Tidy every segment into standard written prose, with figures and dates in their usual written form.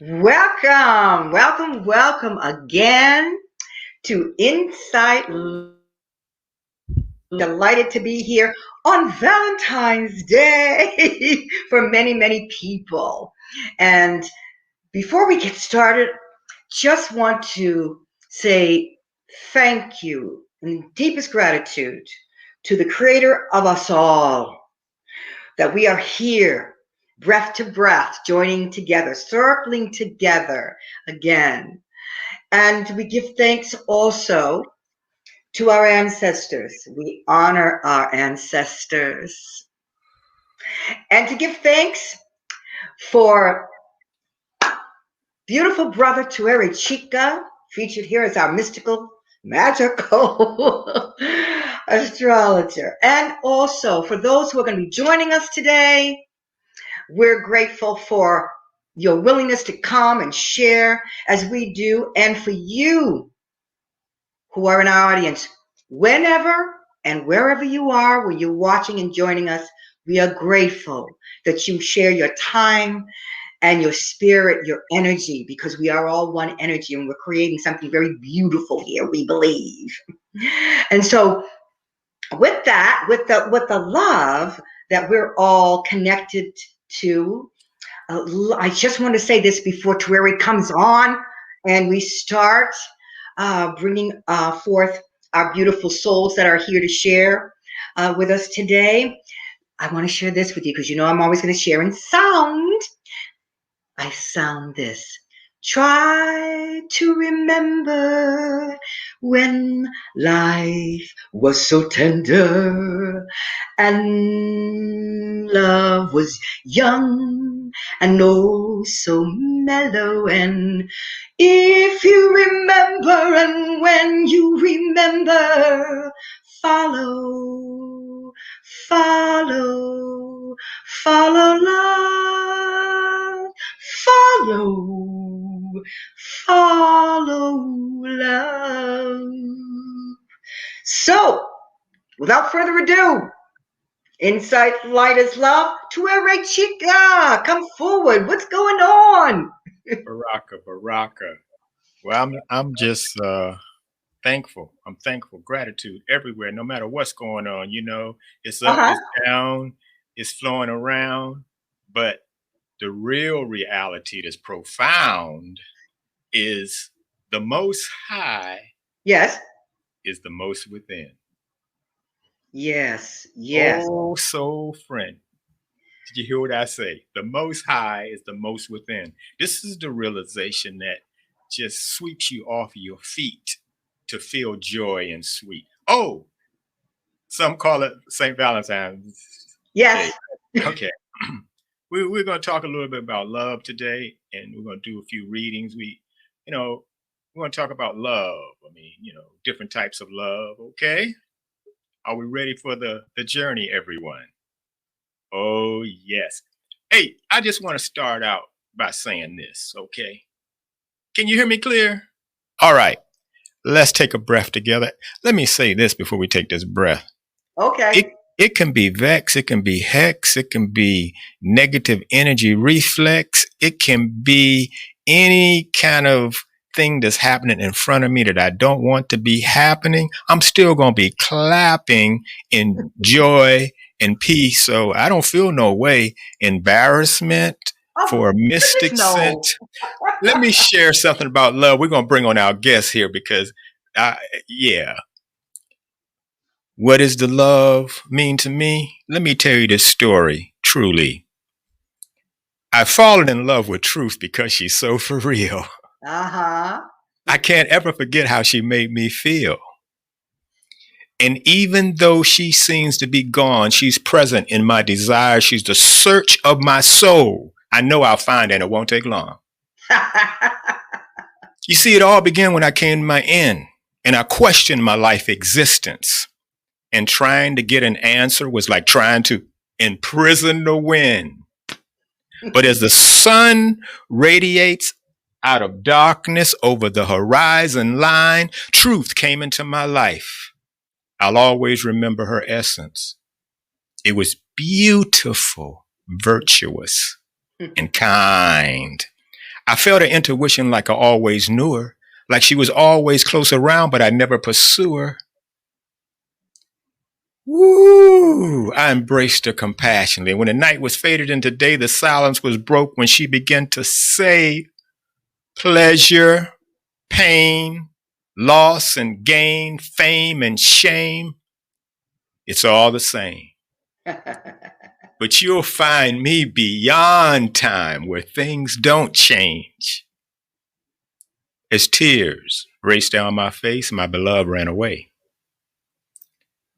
Welcome, welcome, welcome again to Insight. Delighted to be here on Valentine's Day for many, many people. And before we get started, just want to say thank you and deepest gratitude to the creator of us all, that we are here, breath to breath, joining together, circling together again. And we give thanks also to our ancestors. We honor our ancestors. And to give thanks for beautiful brother Tuere Chica, featured here as our mystical, magical astrologer. And also for those who are going to be joining us today, we're grateful for your willingness to come and share as we do. And for you who are in our audience, whenever and wherever you are, where you're watching and joining us, we are grateful that you share your time and your spirit, your energy, because we are all one energy and we're creating something very beautiful here, we believe. And so with that, with the love that we're all connected to, I just want to say this before Tuere comes on and we start bringing forth our beautiful souls that are here to share with us today. I want to share this with you because you know I'm always going to share in sound. I sound this. Try to remember when life was so tender and love was young and oh so mellow. And if you remember and when you remember, follow, follow, follow love. Follow, follow love. So, without further ado, Insight Light is Love, Tuere Chica, come forward. What's going on? Baraka. Well, I'm just thankful. I'm thankful. Gratitude everywhere, no matter what's going on. It's up, Uh-huh. it's down, it's flowing around. But the real reality that's profound is the most high Yes. is the most within. Yes. Yes. Oh, soul friend. Did you hear what I say? The most high is the most within. This is the realization that just sweeps you off your feet to feel joy and sweet. Oh, some call it St. Valentine's Day. Yes. Okay. We're going to talk a little bit about love today, and we're going to do a few readings. You know, we're going to talk about love. I mean, different types of love. Okay. Are we ready for the journey, everyone? Oh, yes. Hey, I just want to start out by saying this, okay? Can you hear me clear? All right. Let's take a breath together. Let me say this before we take this breath. Okay. It can be vex, it can be hex, it can be negative energy reflex, it can be any kind of thing that's happening in front of me that I don't want to be happening. I'm still going to be clapping in joy and peace. So I don't feel no way embarrassment Oh, for a goodness, mystic no. scent. Let me share something about love. We're going to bring on our guest here because, yeah. What does the love mean to me? Let me tell you this story, truly. I've fallen in love with Truth because she's so for real. Uh-huh. I can't ever forget how she made me feel. And even though she seems to be gone, she's present in my desire. She's the search of my soul. I know I'll find her and it won't take long. You see, it all began when I came to my end and I questioned my life existence. And trying to get an answer was like trying to imprison the wind. But as the sun radiates out of darkness over the horizon line, truth came into my life. I'll always remember her essence. It was beautiful, virtuous, and kind. I felt her intuition like I always knew her, like she was always close around, but I never pursue her. Woo! I embraced her compassionately. When the night was faded into day, the silence was broke when she began to say, pleasure, pain, loss and gain, fame and shame, it's all the same. But you'll find me beyond time where things don't change. As tears raced down my face, my beloved ran away.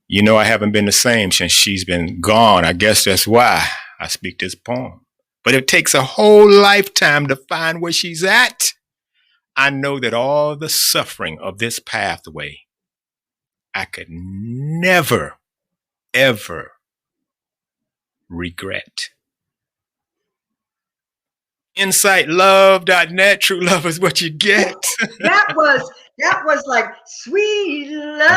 You know, I haven't been the same since she's been gone. I guess that's why I speak this poem. But it takes a whole lifetime to find where she's at. I know that all the suffering of this pathway, I could never, ever regret. InsightLove.net, true love is what you get. that was like sweet love.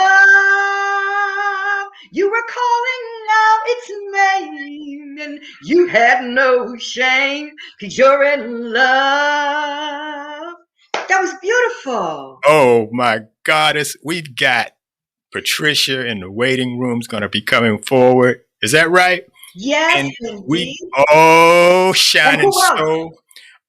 You were calling out its name, and you had no shame because you're in love. That was beautiful. Oh my goddess, we've got Patricia in the waiting room's going to be coming forward. Is that right? Yes, And indeed. shining so.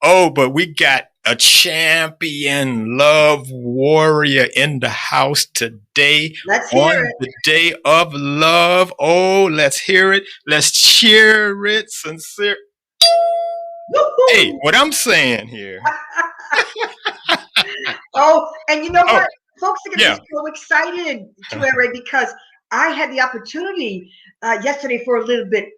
Oh, but we got a champion love warrior in the house today. Let's hear it. The day of love. Oh, let's hear it. Let's cheer it sincere. Woo-hoo. Hey, what I'm saying here. Oh, and you know what? Folks are going to be so excited, Tuere, because I had the opportunity yesterday for a little bit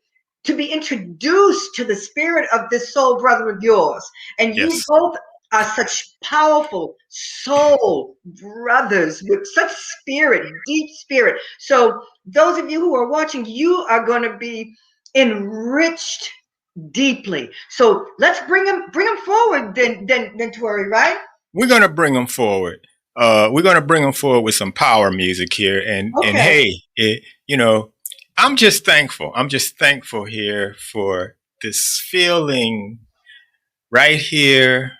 to be introduced to the spirit of this soul brother of yours. And you both are such powerful soul brothers with such spirit, deep spirit. So those of you who are watching, you are going to be enriched deeply. So let's bring them forward then Tori, right? We're going to bring them forward. We're going to bring them forward with some power music here. And hey, you know, I'm just thankful. I'm just thankful here for this feeling right here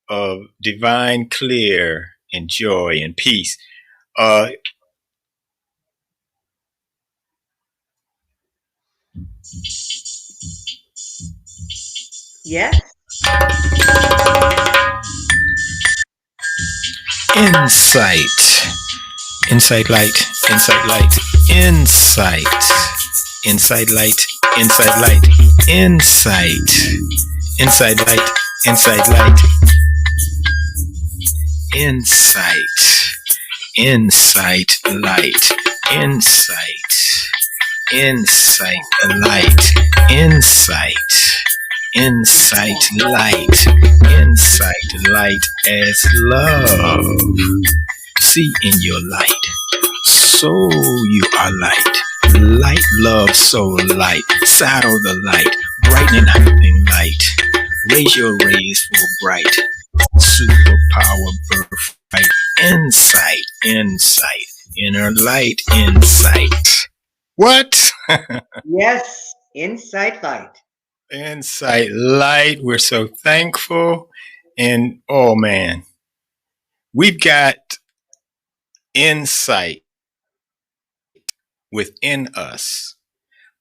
of divine clear and joy and peace. Yes. Insight light, insight light, insight light, insight light, insight light, insight light, insight light, insight light as love. See in your light, so you are light. Light, love, soul, light. Saddle the light, brightening, heightening light. Raise your rays for bright. Superpower birthright. Insight, inner light, insight. What? Yes, insight light. Insight light. We're so thankful. And oh man, we've got insight within us.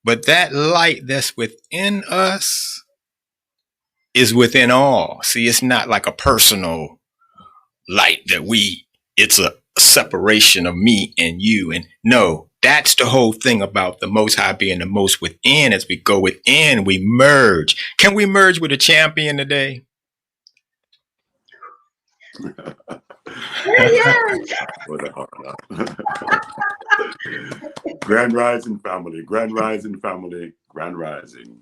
But that light that's within us is within all. See, it's not like a personal light that it's a separation of me and you. And no, that's the whole thing about the Most High being the most within. As we go within, we merge. Can we merge with a champion today? What a honor. Grand Rising family, Grand Rising family, Grand Rising.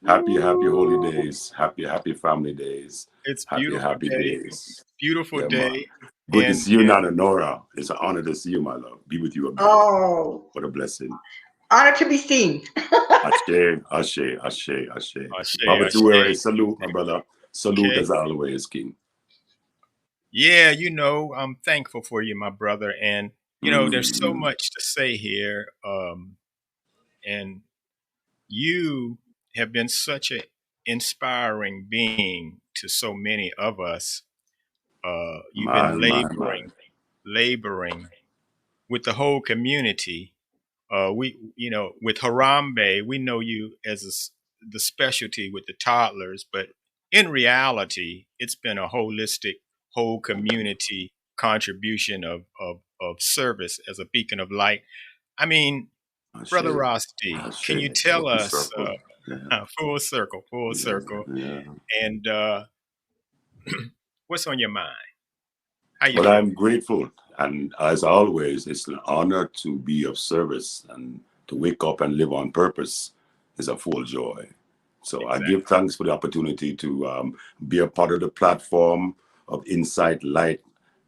Happy holy days. Happy family days. It's happy days. Beautiful day. Good to see you, Nana Nora. It's an honor to see you, my love. Be with you a bit. Oh, what a blessing. Honor to be seen. Ashe. Baba Tuere, salute, my brother. Salute as always, King. Yeah, you know, I'm thankful for you, my brother. And, you know, there's so much to say here. And you have been such a inspiring being to so many of us. You've been Man. laboring with the whole community. With Harambe, we know you as the specialty with the toddlers, but in reality, it's been a holistic, whole community contribution of service as a beacon of light. I mean, Brother Ashe. Ross D, can you Ashe. tell Full us, circle. Yeah. full Yeah. circle, Yeah. and what's on your mind? How you Well, feeling? I'm grateful. And as always, it's an honor to be of service, and to wake up and live on purpose is a full joy. So I give Exactly. thanks for the opportunity to be a part of the platform of Insight Light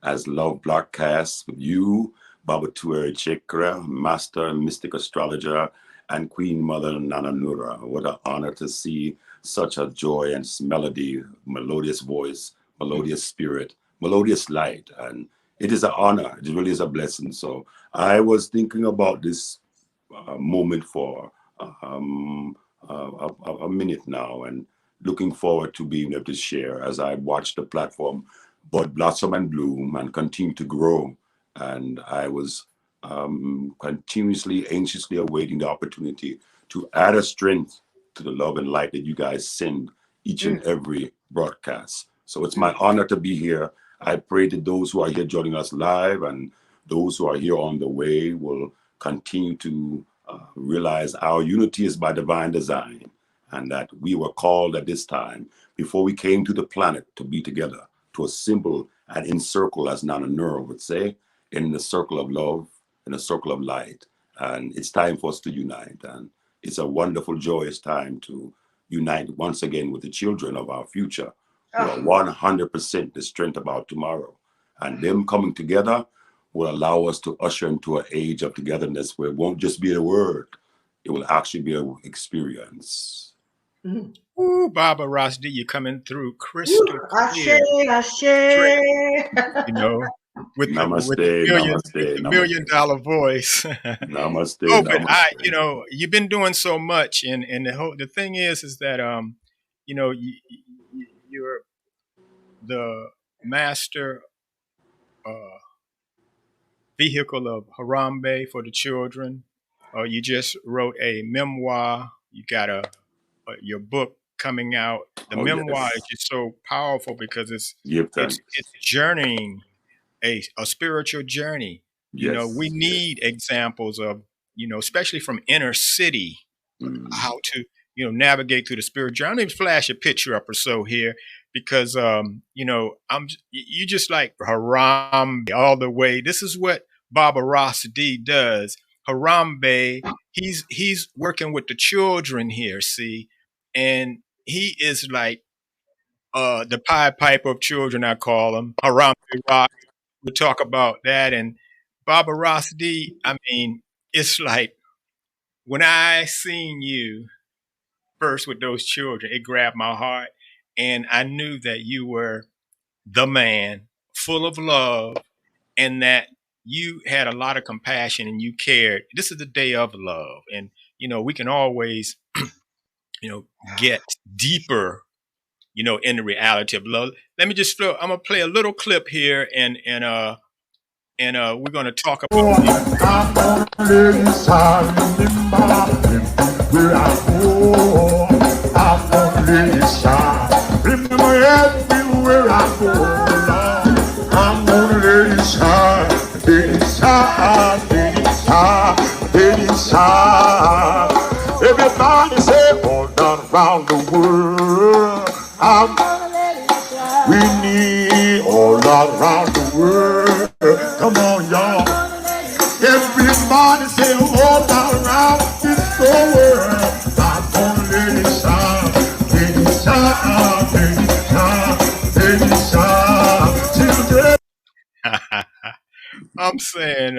as Love Broadcasts with you, Baba Tuere Chekra, Master and Mystic Astrologer, and Queen Mother Nana Nura. What an honor to see such a joy and melody, melodious voice, melodious spirit, melodious light. And it is an honor. It really is a blessing. So I was thinking about this moment for um, a minute now, and looking forward to being able to share as I watch the platform bud blossom and bloom and continue to grow. And I was continuously, anxiously awaiting the opportunity to add a strength to the love and light that you guys send each and Mm, every broadcast. So it's my mm, honor to be here. I pray that those who are here joining us live and those who are here on the way will continue to realize our unity is by divine design, and that we were called at this time, before we came to the planet, to be together, to assemble and encircle, as Nana Nura would say, in the circle of love, in the circle of light. And it's time for us to unite. And it's a wonderful, joyous time to unite once again with the children of our future, who are oh, 100% the strength of our tomorrow. And them coming together will allow us to usher into an age of togetherness where it won't just be a word, it will actually be an experience. mm. Ooh, Baba Ross D, you're coming through Woo, crystal Ashe, clear, straight, Ashe. you know, with the Namaste, namaste, million namaste. dollar voice. Namaste, Oh, but namaste. you've been doing so much, and the thing is that you're the master uh, vehicle of Harambe for the children. You just wrote a memoir. You got your book coming out. The Oh, memoir is yes. just so powerful because Give it's thanks. journeying a spiritual journey. We Yes, need yes. examples of, especially from inner city, Mm. how to, navigate through the spirit journey. Let me flash a picture up or so here because, you just like Harambe all the way. This is what Baba Ross D does. Harambe, he's working with the children here, see, and he is like the Pied Piper of children, I call him. Harambe Rock. We talk about that. And Baba Ross D, I mean, it's like when I seen you first with those children, it grabbed my heart. And I knew that you were the man, full of love, and that you had a lot of compassion and you cared. This is the day of love. And, we can always, get deeper, in the reality of love. Let me just I'm gonna play a little clip here and we're gonna talk about the I'm gonna let you shine in my life. Where I go, I'm gonna let you shine. Remember everywhere I go, Lord, I'm gonna let you shine. Let it shine, let it shine, let it shine. Everybody say all down around the world. We need all around the world. Come on, y'all. Everybody say all around this whole world. I'm gonna let it shine, let it shine, let it shine, let it shine. Children. I'm saying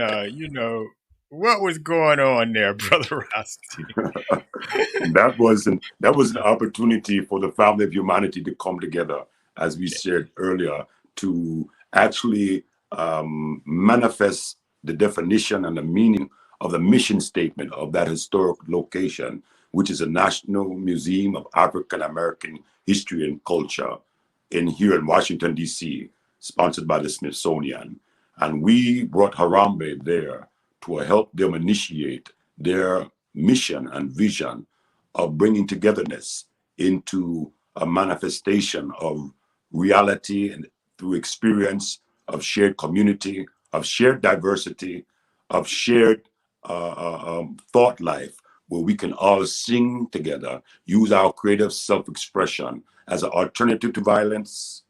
what was going on there, Brother Rusty? That was an opportunity for the family of humanity to come together, as we Okay. shared earlier, to actually manifest the definition and the meaning of the mission statement of that historic location, which is a National Museum of African American History and Culture here in Washington, D.C., sponsored by the Smithsonian. And we brought Harambe there to help them initiate their mission and vision of bringing togetherness into a manifestation of reality and through experience of shared community, of shared diversity, of shared thought life, where we can all sing together, use our creative self-expression as an alternative to violence,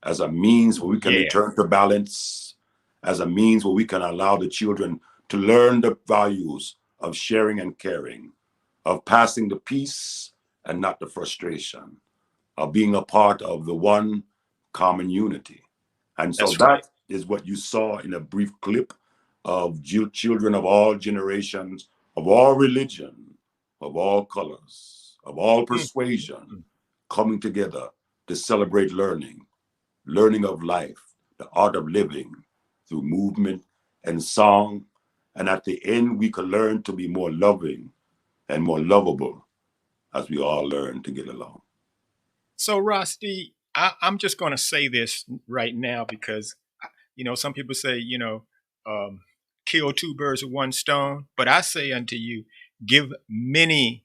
as a means where we can return to balance, as a means where we can allow the children to learn the values of sharing and caring, of passing the peace and not the frustration, of being a part of the one common unity. And so that is what you saw in a brief clip of children of all generations, of all religion, of all colors, of all persuasion, coming together to celebrate learning of life, the art of living through movement and song. And at the end, we can learn to be more loving and more lovable as we all learn to get along. So, Rusty, I'm just going to say this right now because, some people say, kill two birds with one stone. But I say unto you, give many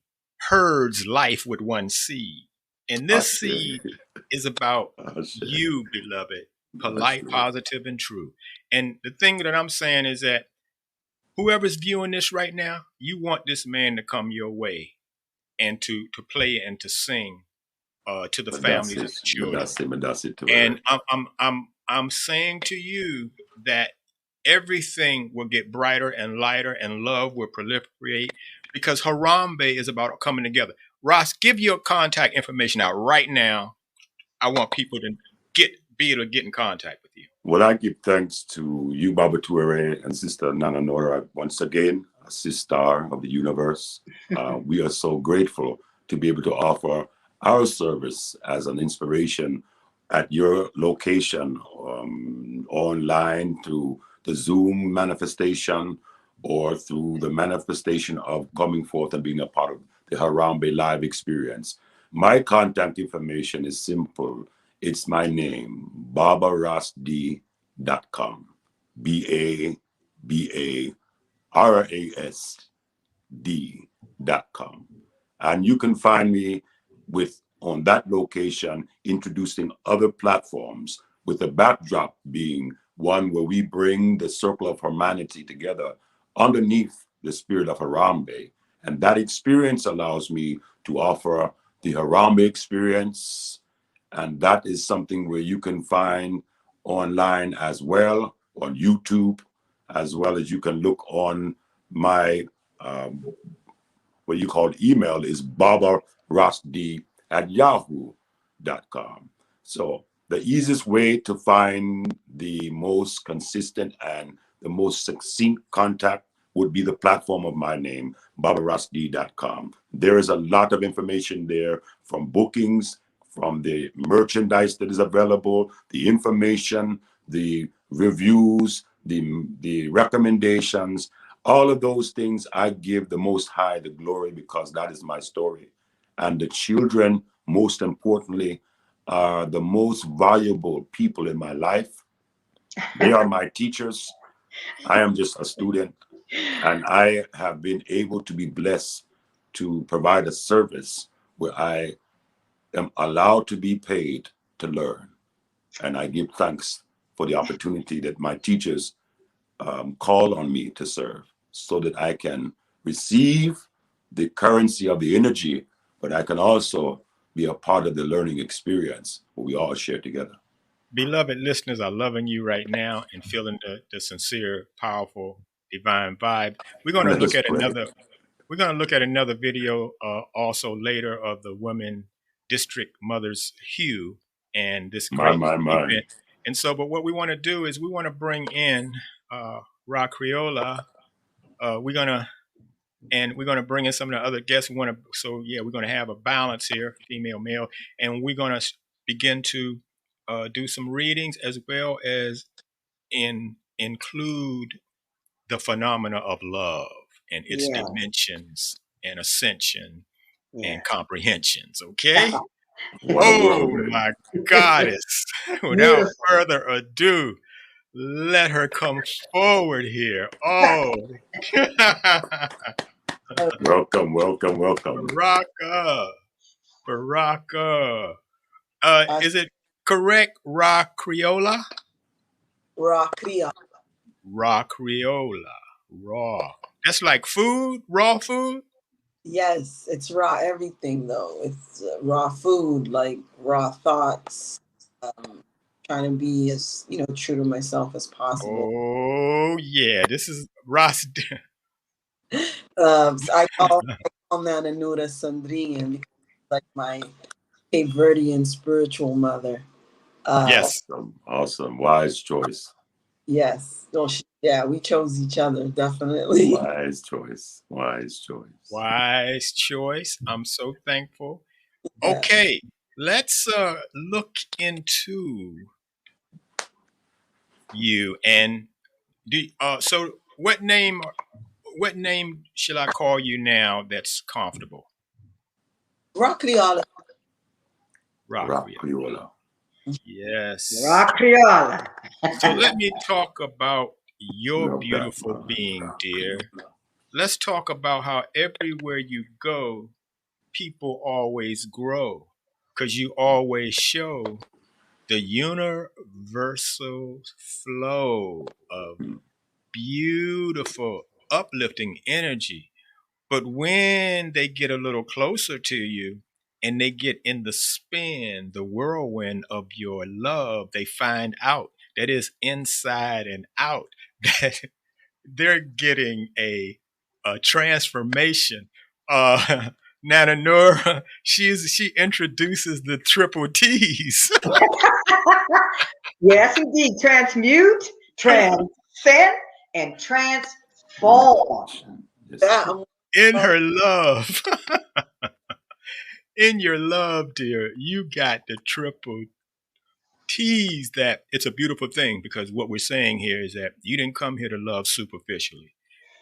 herds life with one seed. And this seed is about you, beloved, polite, positive, and true. And the thing that I'm saying is that whoever's viewing this right now, you want this man to come your way and to play and to sing to the families and the children. And I'm saying to you that everything will get brighter and lighter and love will proliferate because Harambe is about coming together. Ross, give your contact information out right now. I want people to be able to get in contact with you. Well, I give thanks to you, Baba Tuere, and Sister Nana Nora, once again, a sister of the universe. We are so grateful to be able to offer our service as an inspiration at your location, online through the Zoom manifestation or through the manifestation of coming forth and being a part of the Harambe live experience. My contact information is simple. It's my name, babarasd.com. BABARASD.com. And you can find me on that location introducing other platforms, with the backdrop being one where we bring the circle of humanity together underneath the spirit of Harambe. And that experience allows me to offer the Harambe experience. And that is something where you can find online as well, on YouTube, as well as you can look on my what you call email is babarasd@yahoo.com. So the easiest way to find the most consistent and the most succinct contact would be the platform of my name, babarasd.com. There is a lot of information there, from bookings, from the merchandise that is available, the information, the reviews, the recommendations. All of those things I give the Most High the glory, because that is my story. And the children, most importantly, are the most valuable people in my life. They are my teachers. I am just a student. And I have been able to be blessed to provide a service where I am allowed to be paid to learn. And I give thanks for the opportunity that my teachers call on me to serve, so that I can receive the currency of the energy, but I can also be a part of the learning experience where we all share together. Beloved listeners are loving you right now and feeling the sincere, powerful, divine vibe. We're going to look at another. We're going to look at another video also later of the Women District Mothers Hue and this great event. And so, but what we want to do is we want to bring in Ra Criolla. We're gonna bring in some of the other guests. We're gonna have a balance here, female, male, and we're gonna begin to do some readings as well as include the phenomena of love and its dimensions and ascension and comprehensions. Okay. What a Oh whirlwind. my goddess. Without Beautiful. further ado, let her come forward here. Oh, Welcome, welcome, welcome. Baraka. Baraka. Is it correct? Ra Criolla? Raw Creole. Raw Criolla. Raw. That's like food, raw food? Yes, it's raw everything though. It's raw food, like raw thoughts. Trying to be as true to myself as possible. Oh, yeah. This is Ras. So I call Nana Nura Sandrian because it's like my Cape Verdean spiritual mother. Yes. Awesome. Wise choice. Yes. So we chose each other, definitely. Wise choice. Wise choice. Wise choice. I'm so thankful. Yeah. Okay. Let's look into you and so what name should I call you now that's comfortable? Raw Creole. Rock Criolla. Yes. Raw Creole. So let me talk about your Love beautiful that, being, dear. Let's talk about how everywhere you go, people always grow because you always show the universal flow of beautiful, uplifting energy. But when they get a little closer to you and they get in the spin, the whirlwind of your love, they find out that is inside and out that they're getting a transformation. Nana Nora, she introduces the triple T's. Yes, indeed. Transmute, transcend, and transform. That I'm In her love. In your love, dear, you got the triple T's. That it's a beautiful thing because what we're saying here is that you didn't come here to love superficially.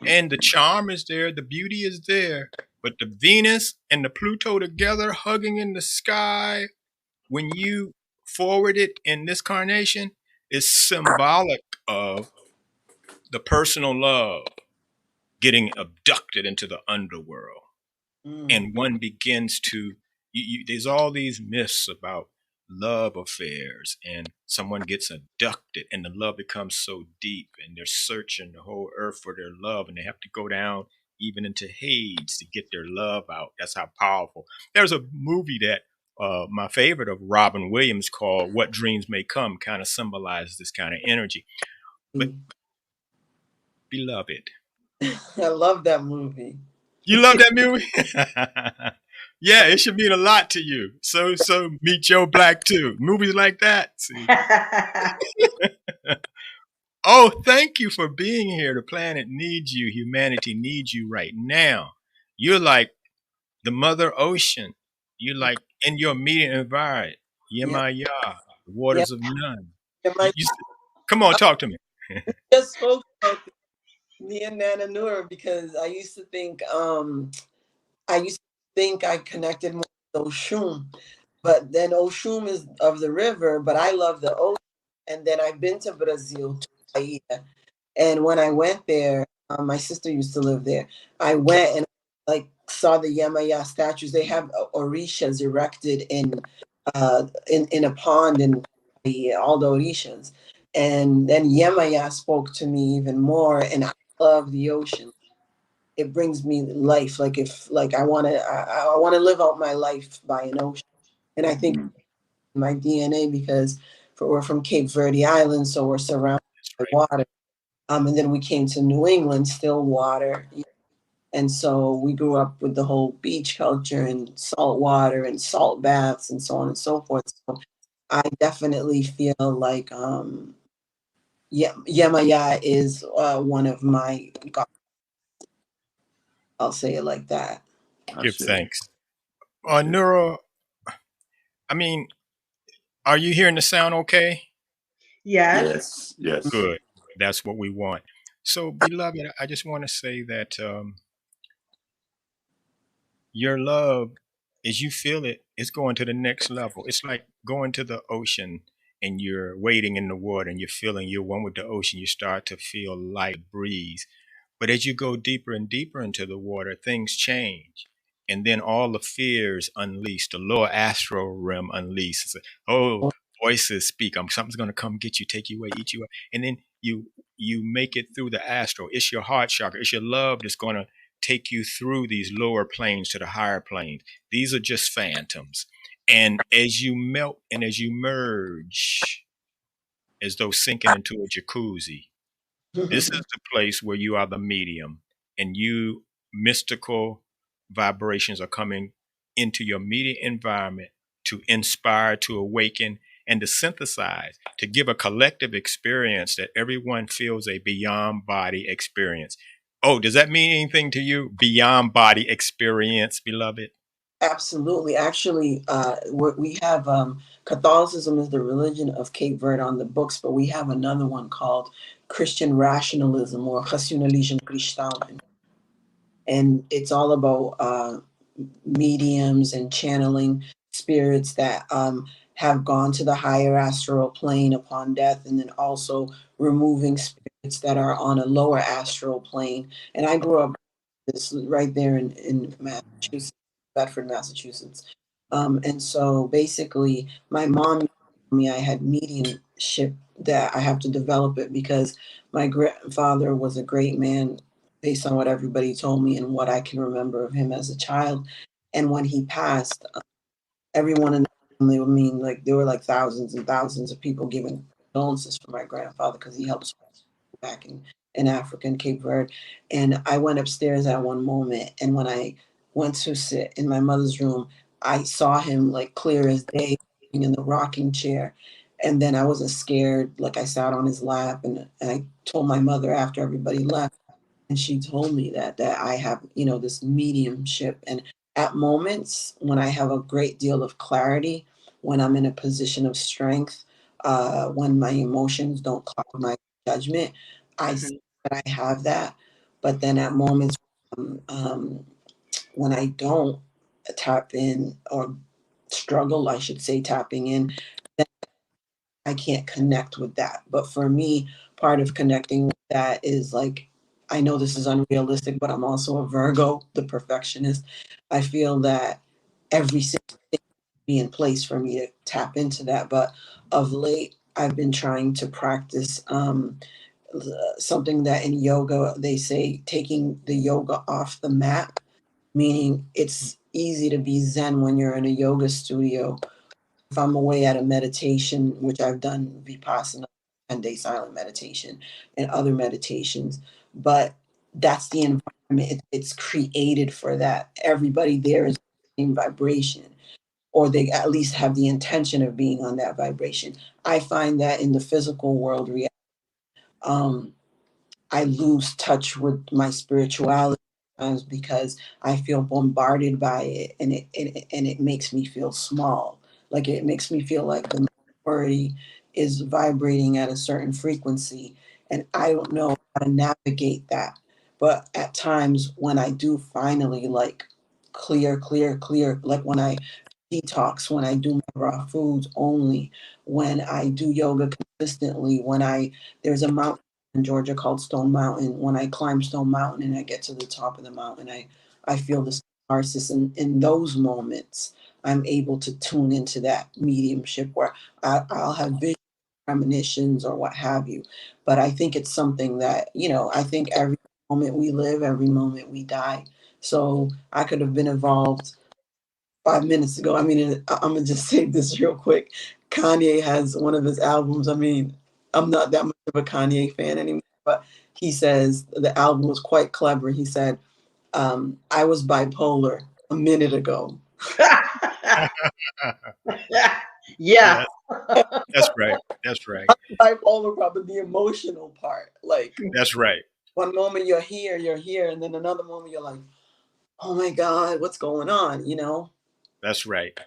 And the charm is there, the beauty is there, but the Venus and the Pluto together hugging in the sky, when you forward it in this carnation, is symbolic of the personal love getting abducted into the underworld. And one begins to, there's all these myths about love affairs, and someone gets abducted and the love becomes so deep and they're searching the whole earth for their love and they have to go down even into Hades to get their love out. That's how powerful. There's a movie that my favorite of Robin Williams called What Dreams May Come, kind of symbolizes this kind of energy. But beloved, I love that movie. you love that movie? Yeah, it should mean a lot to you. So Meet Joe Black too. Movies like that. See? Oh, thank you for being here. The planet needs you. Humanity needs you right now. You're like the Mother Ocean. You're like in your immediate environment. Yeah. Yemaya, the waters of none. Come on, talk to me. Just spoke about me and Nana Noor because I used to think I connected more with Oshun, but then Oshun is of the river, but I love the ocean. And then I've been to Brazil, to Bahia, and when I went there, my sister used to live there. I went and saw the Yemaya statues. They have orishas erected in a pond in all the orishas. And then Yemaya spoke to me even more, and I love the ocean. It brings me life. Like if I want to live out my life by an ocean, and I think my DNA because we're from Cape Verde Island, so we're surrounded by water. And then we came to New England, still water. And so we grew up with the whole beach culture and salt water and salt baths and so on and so forth. So I definitely feel like Yemaya is one of my gods. I'll say it like that. Give thanks. Neuro, I mean, are you hearing the sound okay? Yes. Yes. Good. That's what we want. So, beloved, I just want to say that your love as you feel it, it's going to the next level. It's like going to the ocean and you're wading in the water and you're feeling you're one with the ocean. You start to feel light breeze. But as you go deeper and deeper into the water, things change. And then all the fears unleashed, the lower astral realm unleashed. Oh, voices speak. Something's going to come get you, take you away, eat you up. And then you make it through the astral. It's your heart chakra. It's your love that's going to take you through these lower planes to the higher planes. These are just phantoms. And as you melt and as you merge, as though sinking into a jacuzzi, this is the place where you are the medium and you mystical vibrations are coming into your media environment to inspire, to awaken, and to synthesize, to give a collective experience that everyone feels a beyond body experience. Oh, does that mean anything to you? Beyond body experience, beloved? Absolutely. Actually, we have Catholicism is the religion of Cape Verde on the books, but we have another one called Christian rationalism or racionalismo cristão, and it's all about mediums and channeling spirits that have gone to the higher astral plane upon death, and then also removing spirits that are on a lower astral plane. And I grew up this right there in Massachusetts, Bedford, Massachusetts. And so basically, my mom told me I had mediumship, that I have to develop it because my grandfather was a great man based on what everybody told me and what I can remember of him as a child. And when he passed, everyone in the family, I mean, like there were like thousands and thousands of people giving condolences for my grandfather because he helped back in Africa and Cape Verde. And I went upstairs at one moment, and when I went to sit in my mother's room, I saw him like clear as day in the rocking chair. And then I wasn't scared. Like I sat on his lap, and I told my mother after everybody left, and she told me that I have, this mediumship. And at moments when I have a great deal of clarity, when I'm in a position of strength, when my emotions don't cloud my judgment, I see that I have that. But then at moments when I don't tap in, or struggle, I should say, tapping in, I can't connect with that. But for me, part of connecting with that is like, I know this is unrealistic, but I'm also a Virgo, the perfectionist. I feel that every single thing be in place for me to tap into that. But of late, I've been trying to practice something that in yoga they say, taking the yoga off the mat, meaning it's easy to be zen when you're in a yoga studio. If I'm away at a meditation, which I've done Vipassana, 10-day silent meditation, and other meditations, but that's the environment. It's created for that. Everybody there is the same vibration, or they at least have the intention of being on that vibration. I find that in the physical world, um, I lose touch with my spirituality sometimes because I feel bombarded by it, and it makes me feel small. Like it makes me feel like the majority is vibrating at a certain frequency, and I don't know how to navigate that. But at times when I do finally like clear, like when I detox, when I do my raw foods only, when I do yoga consistently, when there's a mountain in Georgia called Stone Mountain. When I climb Stone Mountain and I get to the top of the mountain, I feel this catharsis. And in those moments, I'm able to tune into that mediumship where I'll have vision premonitions or what have you. But I think it's something that, I think every moment we live, every moment we die. So I could have been involved 5 minutes ago. I mean, I'm gonna just say this real quick. Kanye has one of his albums. I mean, I'm not that much of a Kanye fan anymore, but he says the album was quite clever. He said, I was bipolar a minute ago. Yeah. Yeah, that's right. That's right. Bipolar, probably the emotional part. Like That's right. one moment you're here, and then another moment you're like, oh my God, what's going on? That's right.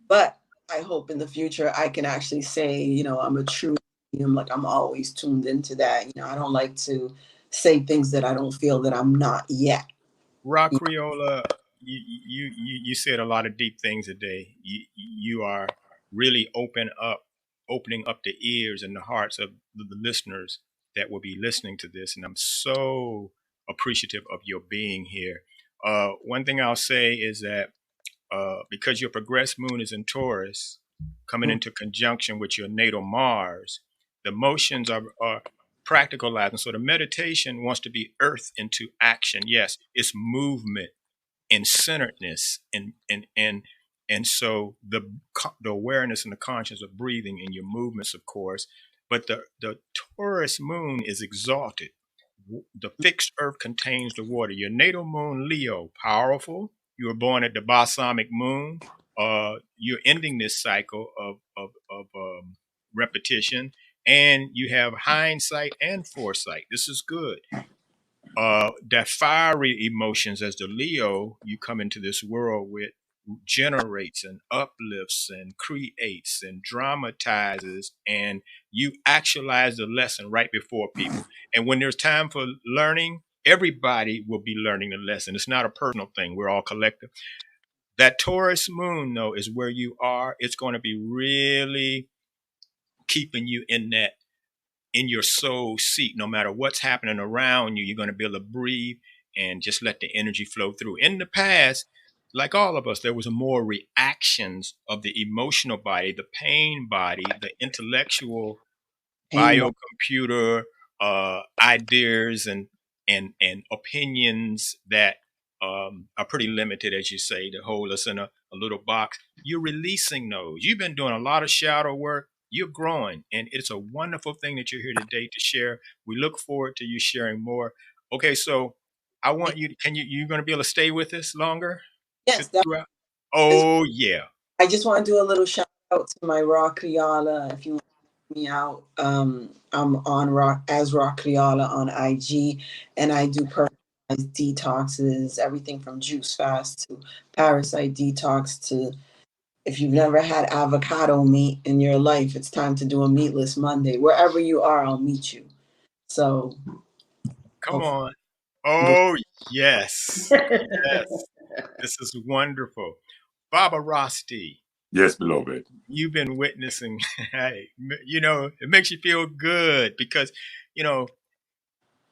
But I hope in the future I can actually say, I'm a true medium, like I'm always tuned into that. I don't like to say things that I don't feel that I'm not yet. Rock Creola, you said a lot of deep things today. You are really opening up the ears and the hearts of the listeners that will be listening to this, and I'm so appreciative of your being here. One thing I'll say is that because your progressed moon is in Taurus, coming into conjunction with your natal Mars, the motions are practicalizing. So the meditation wants to be earth into action. Yes, it's movement and centeredness and so the awareness and the conscience of breathing in your movements, of course, but the Taurus moon is exalted. The fixed earth contains the water. Your natal moon, Leo, powerful. You were born at the balsamic moon. You're ending this cycle of repetition, and you have hindsight and foresight. This is good. That fiery emotions as the Leo you come into this world with generates and uplifts and creates and dramatizes, and you actualize the lesson right before people. And when there's time for learning, everybody will be learning the lesson. It's not a personal thing. We're all collective. That Taurus moon, though, is where you are. It's going to be really keeping you in your soul seat. No matter what's happening around you, you're going to be able to breathe and just let the energy flow through. In the past, like all of us, there was more reactions of the emotional body, the pain body, the intellectual biocomputer ideas and opinions that are pretty limited, as you say, to hold us in a little box. You're releasing those. You've been doing a lot of shadow work. You're growing, and it's a wonderful thing that you're here today to share. We look forward to you sharing more. Okay, so I want you. You're going to be able to stay with us longer? Yes. Oh yeah. I just want to do a little shout out to my Raw Kriala. If you want to check me out, I'm on Raw Kriala on IG, and I do personalized detoxes, everything from juice fast to parasite detox to, if you've never had avocado meat in your life, it's time to do a meatless Monday. Wherever you are, I'll meet you. So come on. Oh yes. Yes. This is wonderful. Baba Rosti. Yes, beloved. You've been witnessing, hey, it makes you feel good because, the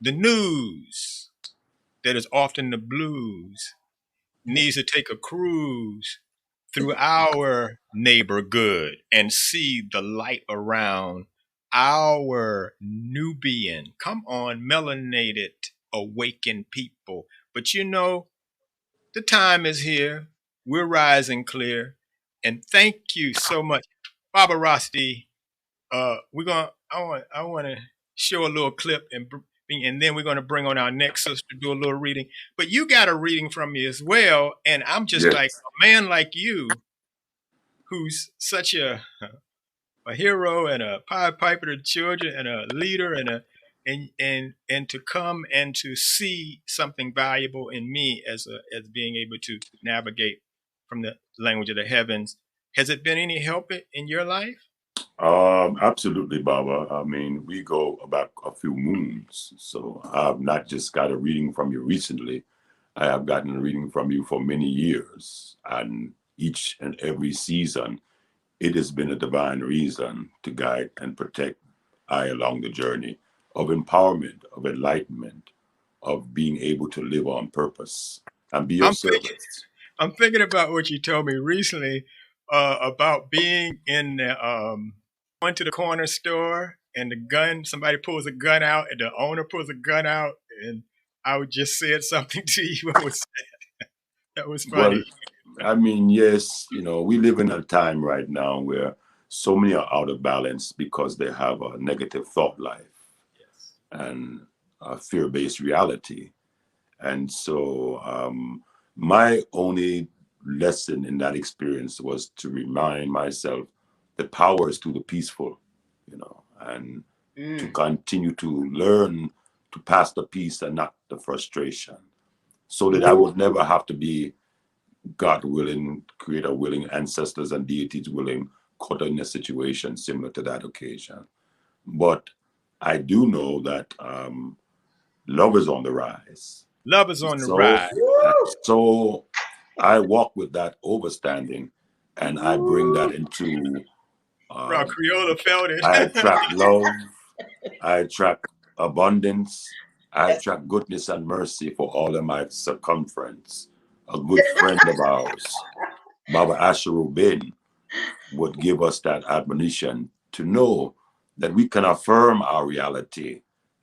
news that is often the blues needs to take a cruise through our neighborhood and see the light around our Nubian, come on, melanated, awakened people. But the time is here. We're rising clear. And thank you so much. Baba Rosti, I want to show a little clip and then we're going to bring on our next sister to do a little reading. But you got a reading from me as well, and I'm just like a man like you, who's such a hero and a Pied Piper to children and a leader and to come and to see something valuable in me as being able to navigate from the language of the heavens. Has it been any help in your life? Absolutely, Baba. I mean, we go back a few moons, so I've not just got a reading from you recently. I have gotten a reading from you for many years, and each and every season, it has been a divine reason to guide and protect I along the journey of empowerment, of enlightenment, of being able to live on purpose and be of service. I'm thinking about what you told me recently about being in going to the corner store and somebody pulls a gun out and the owner pulls a gun out, and I would just said something to you and was sad. That was funny. Well, I mean, yes, we live in a time right now where so many are out of balance because they have a negative thought life and a fear-based reality. And so my only lesson in that experience was to remind myself the power is to the peaceful, and to continue to learn to pass the peace and not the frustration, so that I would never have to be, God willing, creator willing, ancestors and deities willing, caught in a situation similar to that occasion. But I do know that love is on the rise. Love is on the rise. So I walk with that overstanding, and I bring that into. Bro, Creola felt it. I attract love. I attract abundance. I Yes. attract goodness and mercy for all of my circumference. A good friend of ours, Baba Asher Rubin, would give us that admonition to know that we can affirm our reality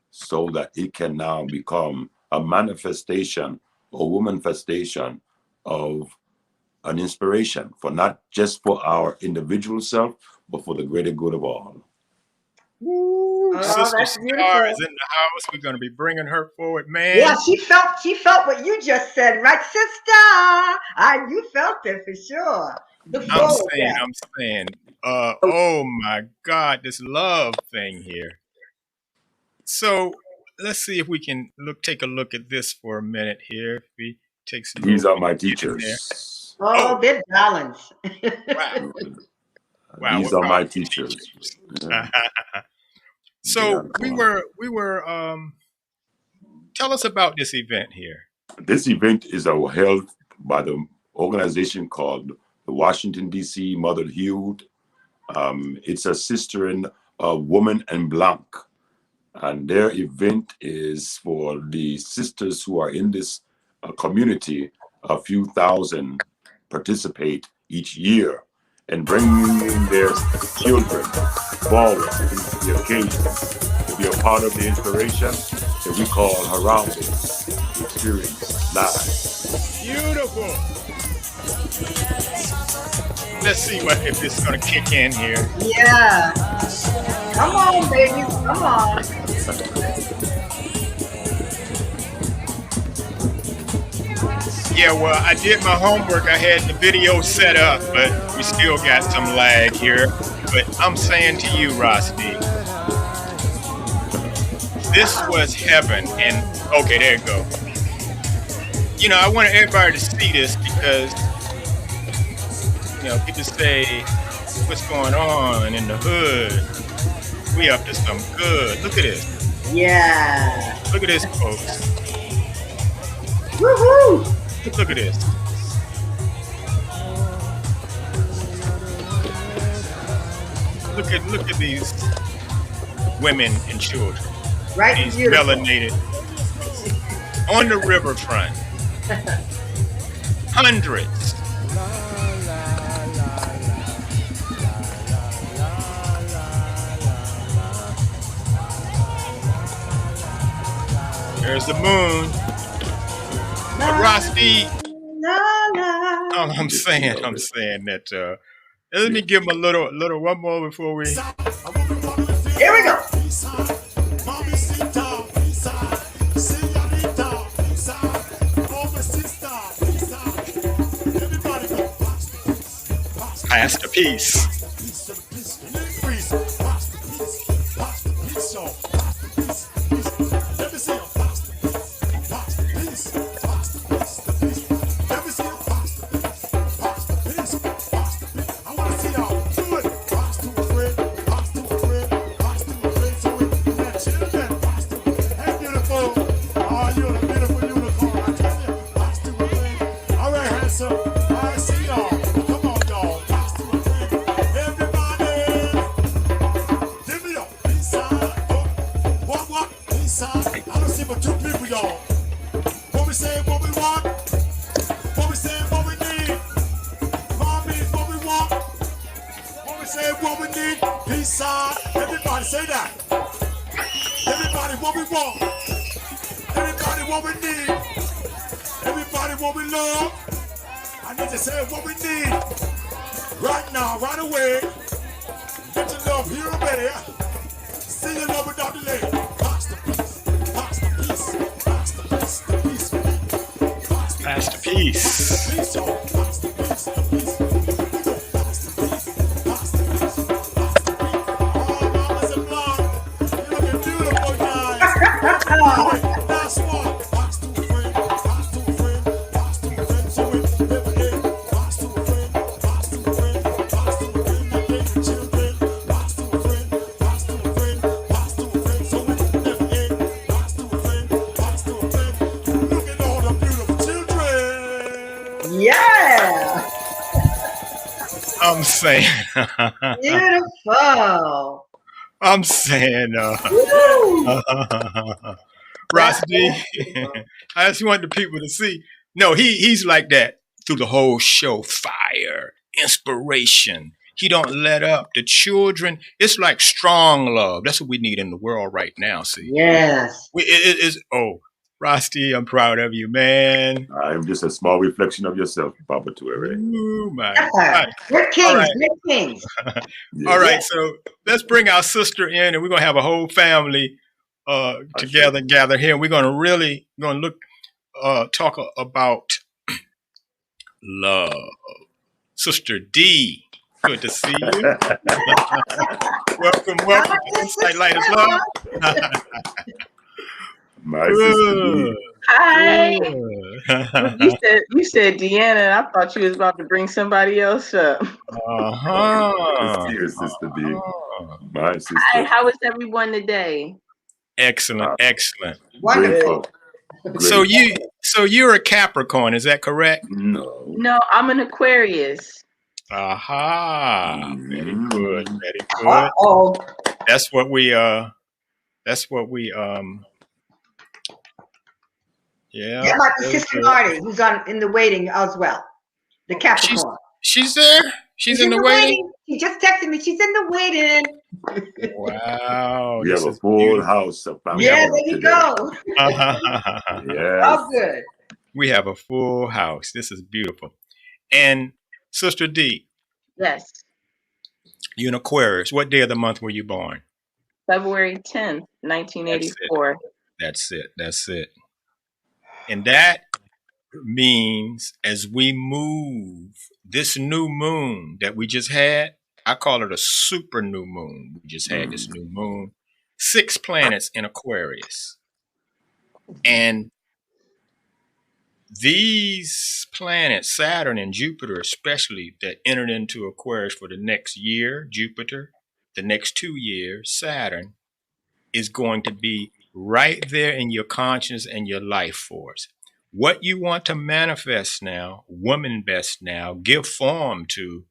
so that it can now become a manifestation or womanifestation of an inspiration for not just for our individual self, but for the greater good of all. Oh, Sister that's Star beautiful. is in the house. We're going to be bringing her forward, man. Yeah, she felt what you just said, right, sister? You felt it for sure. Look I'm forward to that. saying. Oh my God, this love thing here. So let's see if we can take a look at this for a minute here. If we take some. These are my get in there. teachers. Oh, they're darlings. Wow. Wow. These what are my powerful teachers. Yeah. So we were tell us about this event here. This event is held by the organization called the Washington, D.C. Motherhood. It's a sister Woman en Blanc. And their event is for the sisters who are in this community. A few thousand participate each year and bring their children forward to the occasion to be a part of the inspiration that we call Harambe, the experience live. Beautiful. Let's see if this is going to kick in here. Yeah. Come on, baby. Come on. Yeah, well, I did my homework. I had the video set up, but we still got some lag here. But I'm saying to you, Rosti, this was heaven. And okay, there you go. You know, I want everybody to see this because, you know, people say, what's going on in the hood? We up to some good. Look at this. Yeah. Look at this, folks. Woohoo! Look at this. Look at these women and children. Right, These beautiful. melanated on the riverfront. Hundreds. There's the moon. Rosti. I'm saying that. Let me give him a little one more before we. Here we go. Pass the peace. Everybody say that. Everybody what we want. Everybody what we need. Everybody what we love. I need to say what we need. Right now, right away. Get your love here already. Sing your love without delay. Pass the peace. Pass the peace. Pass the peace. The peace. Pass the peace. Peace, y'all. Pass the peace. The peace. That's what. Pass to a friend. Pass to a friend. Pass to a friend. So it never ends. Pass to a friend. Pass to a friend. Pass to a friend. That they the children. Pass to a friend. Pass to a friend. Pass to a friend. So it never ends. Pass to a friend. Pass to a friend. Look at all the beautiful children. Yeah. I'm saying, Beautiful. I'm saying, Woo! Ross That's D, beautiful. I just want the people to see. No, he's like that through the whole show. Fire, inspiration. He don't let up. The children, it's like strong love. That's what we need in the world right now. See, Yes. it is. Oh, Rusty, I'm proud of you, man. I'm just a small reflection of yourself, Baba Tuere. Ooh, my Yeah. God. We're All kings. right. We're kings. All Yes. right. So let's bring our sister in, and we're gonna have a whole family together, gather here. We're gonna really look talk about love. Sister D, good to see you. welcome Hi, to Insight Light is sister. Love. My sister Good. D. Hi. Good. You said Deanna, and I thought you was about to bring somebody else up. Uh-huh. Dear sister D. Uh-huh. My Hi, sister. how is everyone today? Excellent, excellent. Wonderful. Grateful. So you're a Capricorn, is that correct? No. No, I'm an Aquarius. Aha. Very good. Mm. Very good. Uh-oh. That's what we yeah. That might be Very Sister good. Marty, who's in the waiting as well. The Capricorn. She's there? She's in the waiting? She just texted me. She's in the waiting. Wow. We This have a is full beautiful. house of family Yeah, here there you today. go. Yes. Oh, good. We have a full house. This is beautiful. And Sister D, Yes, you're an Aquarius. What day of the month were you born? February 10th, That's it. 1984. That's it. That's it. And that means as we move this new moon that we just had, I call it a super new moon. We just had this new moon, 6 planets in Aquarius. And these planets, Saturn and Jupiter especially, that entered into Aquarius for the next year, Jupiter, the next 2 years, Saturn, is going to be right there in your conscience and your life force. What you want to manifest now, woman best now, give form to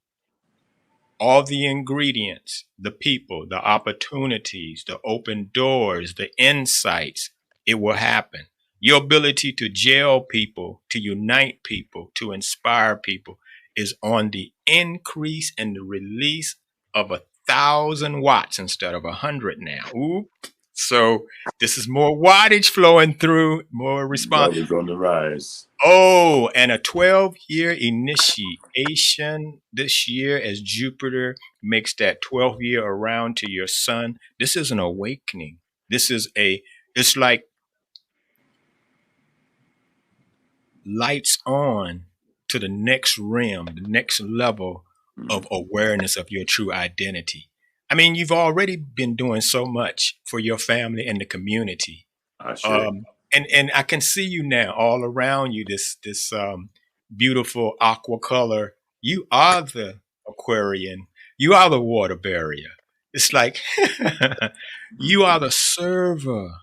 all the ingredients, the people, the opportunities, the open doors, the insights, it will happen. Your ability to gel people, to unite people, to inspire people is on the increase and the release of 1,000 watts instead of 100 now. Ooh. So this is more wattage flowing through, more response. Love is on the rise. Oh, and a 12-year initiation this year as Jupiter makes that 12th year around to your sun. This is an awakening. It's like lights on to the next realm, the next level of awareness of your true identity. I mean, you've already been doing so much for your family and the community. And I can see you now all around you, this beautiful aqua color. You are the Aquarian. You are the water barrier. It's like you are the server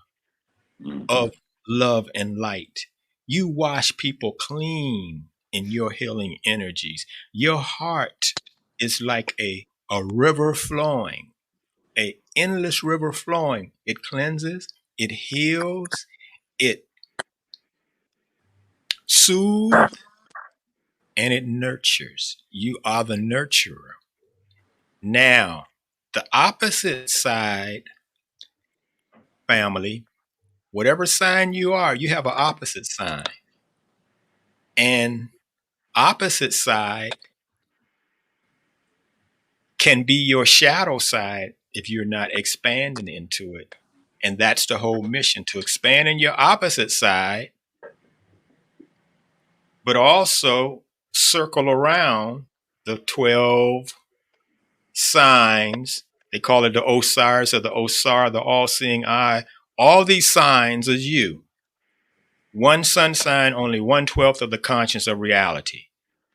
of love and light. You wash people clean in your healing energies. Your heart is like a river flowing, a endless river flowing. It cleanses, it heals, it soothes, and it nurtures. You are the nurturer. Now, the opposite side, family, whatever sign you are, you have an opposite sign. And opposite side can be your shadow side if you're not expanding into it. And that's the whole mission, to expand in your opposite side, but also circle around the 12 signs. They call it the Osiris or the Osar, the all-seeing eye. All these signs is you. One sun sign, only 1/12 of the conscience of reality.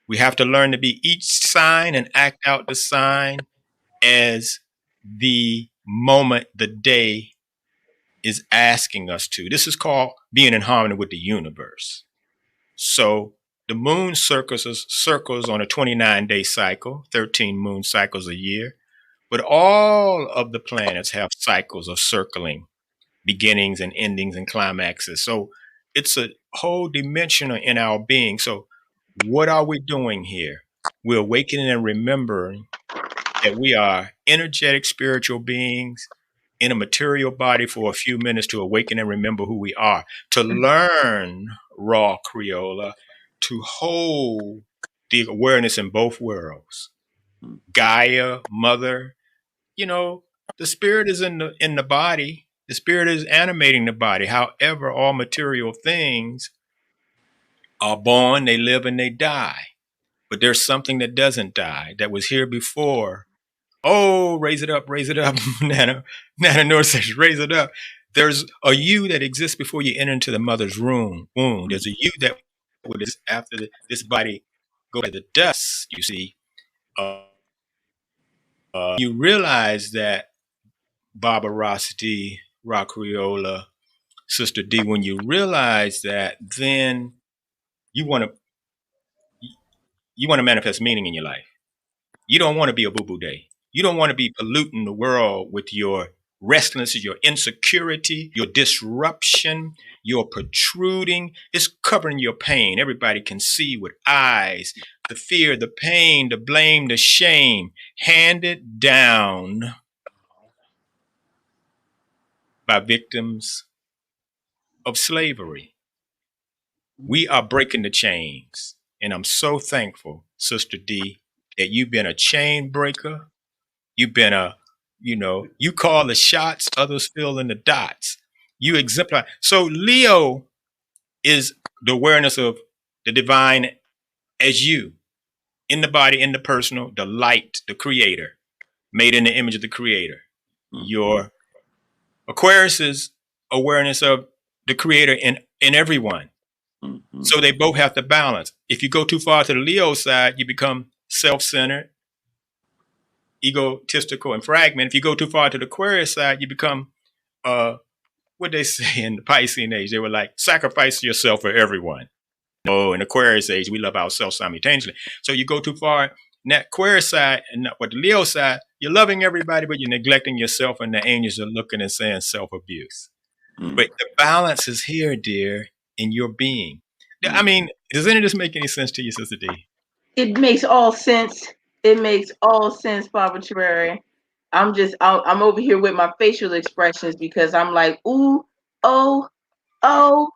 We have to learn to be each sign and act out the sign as the moment, the day is asking us to. This is called being in harmony with the universe. So The moon circles on a 29-day cycle, 13 moon cycles a year. But all of the planets have cycles of circling, beginnings and endings and climaxes. So it's a whole dimension in our being. So what are we doing here? We're awakening and remembering that we are energetic spiritual beings in a material body for a few minutes to awaken and remember who we are, to learn raw Creola, to hold the awareness in both worlds. Gaia, mother, you know, the spirit is in the body. The spirit is animating the body. However, all material things are born, they live, and they die. But there's something that doesn't die, that was here before. Oh, raise it up, Nana North says, raise it up. There's a you that exists before you enter into the mother's womb. There's a you that would after this body goes to the dust, you see. You realize that Baba Rosty, Rock Creola, Sister D, when you realize that, then you want to manifest meaning in your life. You don't want to be a boo-boo day. You don't want to be polluting the world with your restlessness, your insecurity, your disruption, your protruding. It's covering your pain. Everybody can see with eyes the fear, the pain, the blame, the shame handed down by victims of slavery. We are breaking the chains. And I'm so thankful, Sister D, that you've been a chain breaker. You've been you call the shots, others fill in the dots. You exemplify. So Leo is the awareness of the divine as you, in the body, in the personal, the light, the creator, made in the image of the creator. Your Aquarius is awareness of the creator in everyone. So they both have to balance. If you go too far to the Leo side, you become self-centered, egotistical, and fragmented. If you go too far to the Aquarius side, you become what they say in the Piscean age. They were like, sacrifice yourself for everyone. Oh, in Aquarius age, we love ourselves simultaneously. So you go too far in that Aquarius side and with the Leo side, you're loving everybody, but you're neglecting yourself, and the angels are looking and saying self-abuse. But the balance is here, dear, in your being. I mean, does any of this make any sense to you, Sister D? It makes all sense. It makes all sense, Baba Cherry. I'm over here with my facial expressions because I'm like, ooh, oh, oh,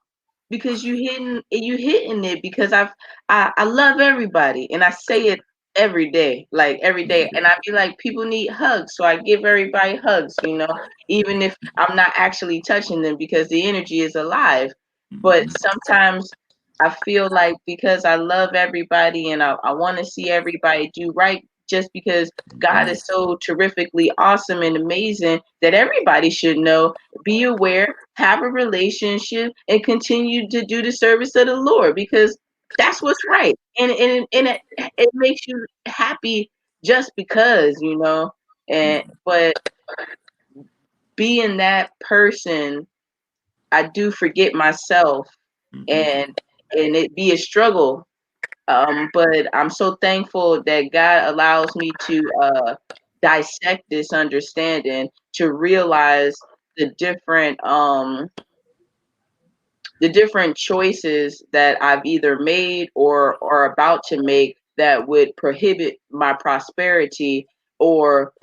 because you hitting it because I love everybody and I say it every day, like every day, and I be like, people need hugs, so I give everybody hugs, even if I'm not actually touching them because the energy is alive. But sometimes I feel like because I love everybody and I want to see everybody do right, just because God is so terrifically awesome and amazing that everybody should know, be aware, have a relationship, and continue to do the service of the Lord because that's what's right. And it makes you happy just because, but being that person, I do forget myself and it be a struggle. But I'm so thankful that God allows me to dissect this understanding to realize the different choices that I've either made or are about to make that would prohibit my prosperity or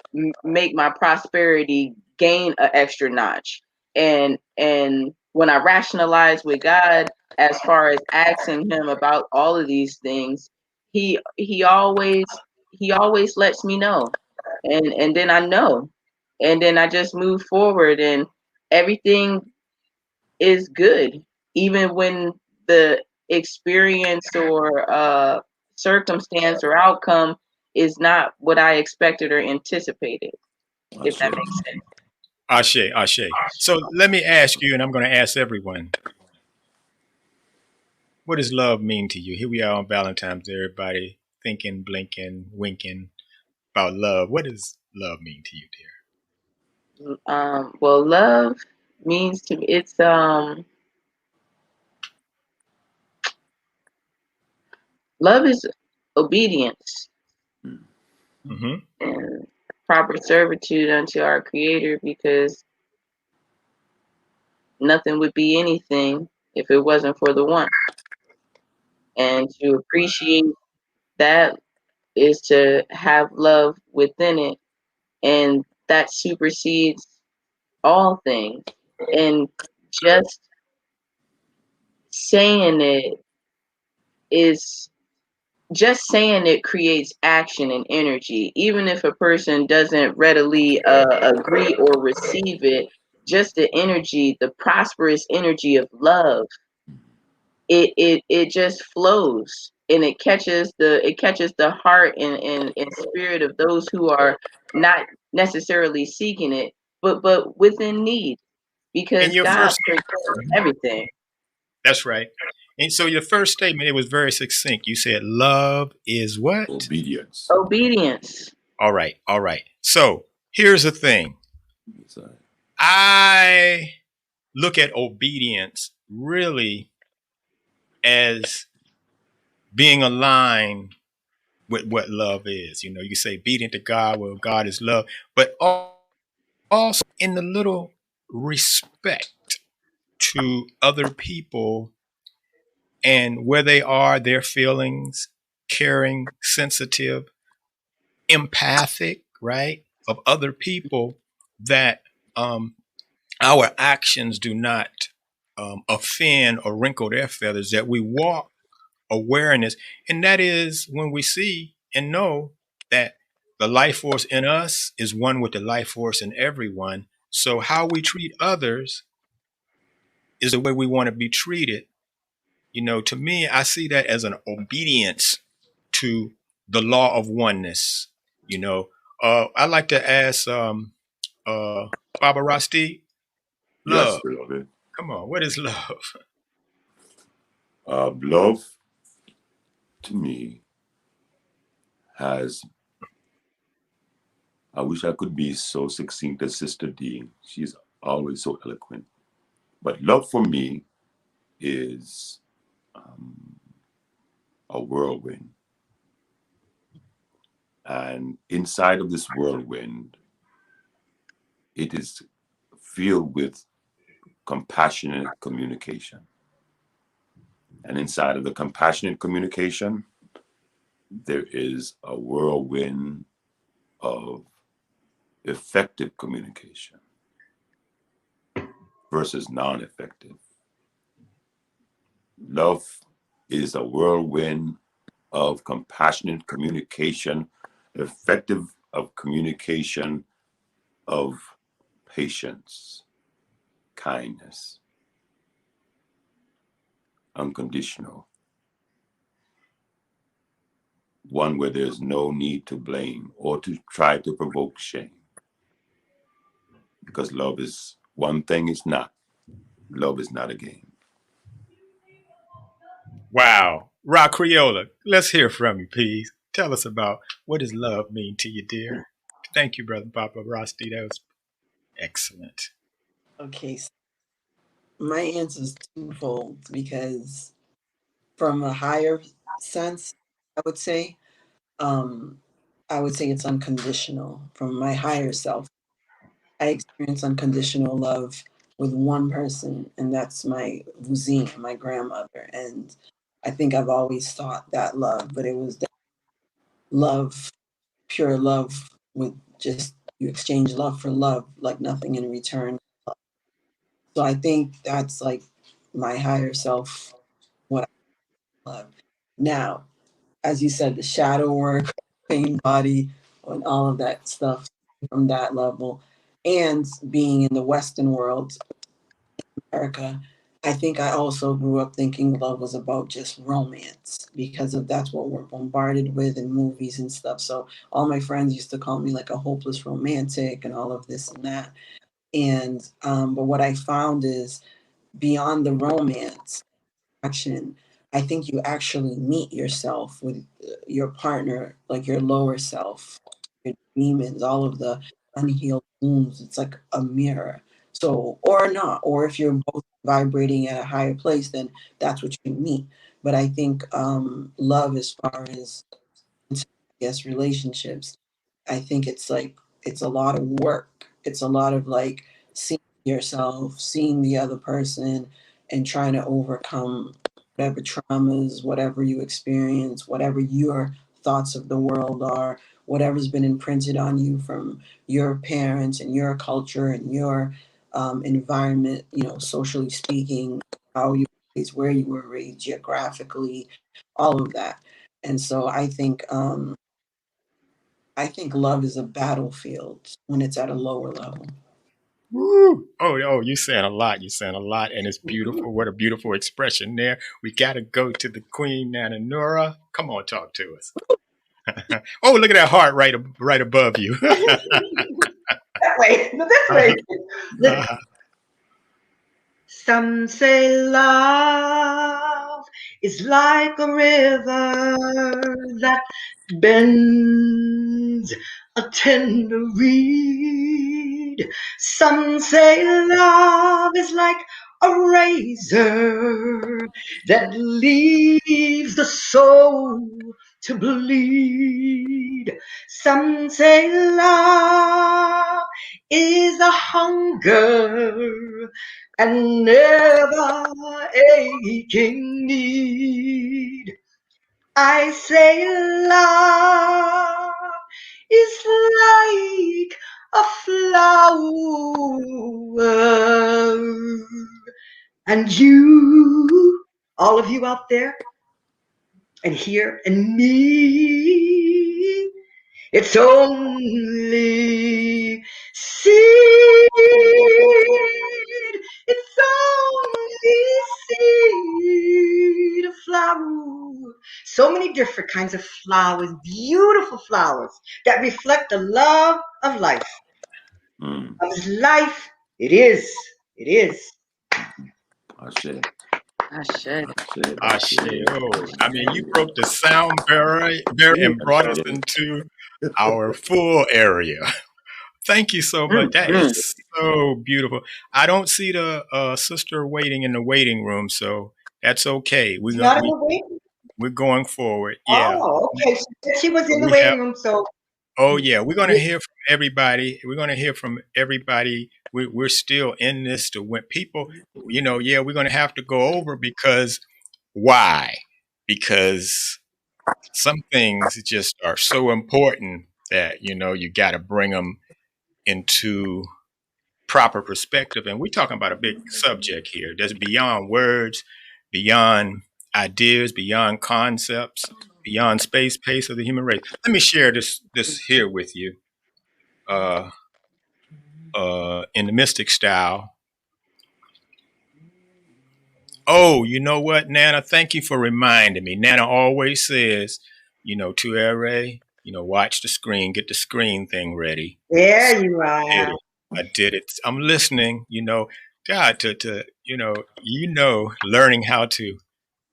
make my prosperity gain an extra notch. And when I rationalize with God as far as asking him about all of these things, he always lets me know. And then I know. And then I just move forward and everything is good, even when the experience or circumstance or outcome is not what I expected or anticipated, if that makes sense. Ashe, Ashe. So let me ask you, and I'm going to ask everyone, what does love mean to you? Here we are on Valentine's Day, everybody thinking, blinking, winking about love. What does love mean to you, dear? Well, love means to me, it's Love is obedience Mm-hmm. and proper servitude unto our Creator, because nothing would be anything if it wasn't for the one. And to appreciate that is to have love within it, and that supersedes all things. And just saying it is just saying it creates action and energy, even if a person doesn't readily agree or receive it. Just the energy, the prosperous energy of love, it just flows, and it catches the heart and spirit of those who are not necessarily seeking it, but within need, And because your God first, creates Mhm. everything. That's right. And so your first statement, it was very succinct. You said love is what? Obedience. Obedience. All right. All right. So here's the thing. Sorry. I look at obedience really as being aligned with what love is. You know, you say obedient to God, well, God is love, but also in the little respect to other people and where they are, their feelings, caring, sensitive, empathic, right, of other people, that our actions do not offend or wrinkle their feathers, that we walk awareness. And that is when we see and know that the life force in us is one with the life force in everyone. So how we treat others is the way we want to be treated. You know, to me, I see that as an obedience to the law of oneness. You know, I'd like to ask Baba Rasti, Yes, love. beloved. Come on, what is love? Love to me has, I wish I could be so succinct as Sister D. She's always so eloquent. But love for me is a whirlwind. And inside of this whirlwind, it is filled with compassionate communication. And inside of the compassionate communication, there is a whirlwind of effective communication versus non effective. Love is a whirlwind of compassionate communication, effective of communication, of patience, kindness, unconditional, one where there's no need to blame or to try to provoke shame. Because love is one thing, it's not. Love is not a game. Wow. Rock Creola, let's hear from you, please. Tell us about what does love mean to you, dear? Thank you, Brother Papa Rasti. That was excellent. Okay, so my answer is twofold, because from a higher sense, I would say, um, I would say it's unconditional. From my higher self, I experience unconditional love with one person, and that's my Vuzine, my grandmother. And I think I've always thought that love, but it was that love, pure love, with just you exchange love for love, like nothing in return. So I think that's like my higher self, what I love. Now, as you said, the shadow work, pain body, and all of that stuff from that level, and being in the Western world, America, I think I also grew up thinking love was about just romance, because of that's what we're bombarded with in movies and stuff. So all my friends used to call me like a hopeless romantic and all of this and that. And but what I found is, beyond the romance action, I think you actually meet yourself with your partner, like your lower self, your demons, all of the unhealed wounds. It's like a mirror. So, or not, or if you're both vibrating at a higher place, then that's what you meet. But I think love, as far as, I guess, relationships, I think it's like, it's a lot of work. It's a lot of like seeing yourself, seeing the other person, and trying to overcome whatever traumas, whatever you experience, whatever your thoughts of the world are, whatever's been imprinted on you from your parents and your culture and your environment, socially speaking, how you were raised, where you were raised geographically, all of that. And so I think love is a battlefield when it's at a lower level. Woo. Oh, you're saying a lot. You're saying a lot, and it's beautiful. What a beautiful expression there. We got to go to the Queen Nana Nora. Come on, talk to us. Oh, look at that heart right above you. That way. No, this way. Some say love is like a river that bends a tender reed. Some say love is like a razor that leaves the soul to bleed. Some say love is a hunger and never aching need. I say love is like a flower. And you, all of you out there, and here, and me, it's only seed. It's only seed, a flower. So many different kinds of flowers, beautiful flowers that reflect the love of life. Of life, it is. It is. Ashe. Ashe. Asheo. I mean, you broke the sound barrier and brought us into our full area. Thank you so much. That is so beautiful. I don't see the sister waiting in the waiting room, so that's okay. It's not in the waiting. We're going forward. Yeah. Oh, okay. She was in the We have. waiting room, so Oh yeah, we're gonna hear from everybody. We're gonna hear from everybody. We're still in this to when people, yeah, we're gonna have to go over because why? Because some things just are so important that you got to bring them into proper perspective. And we're talking about a big subject here that's beyond words, beyond ideas, beyond concepts, beyond space, pace of the human race. Let me share this here with you. In the mystic style. Oh, you know what, Nana? Thank you for reminding me. Nana always says, to Ray, watch the screen, get the screen thing ready. there you Did are. it. I did it. I'm listening, God, to learning how to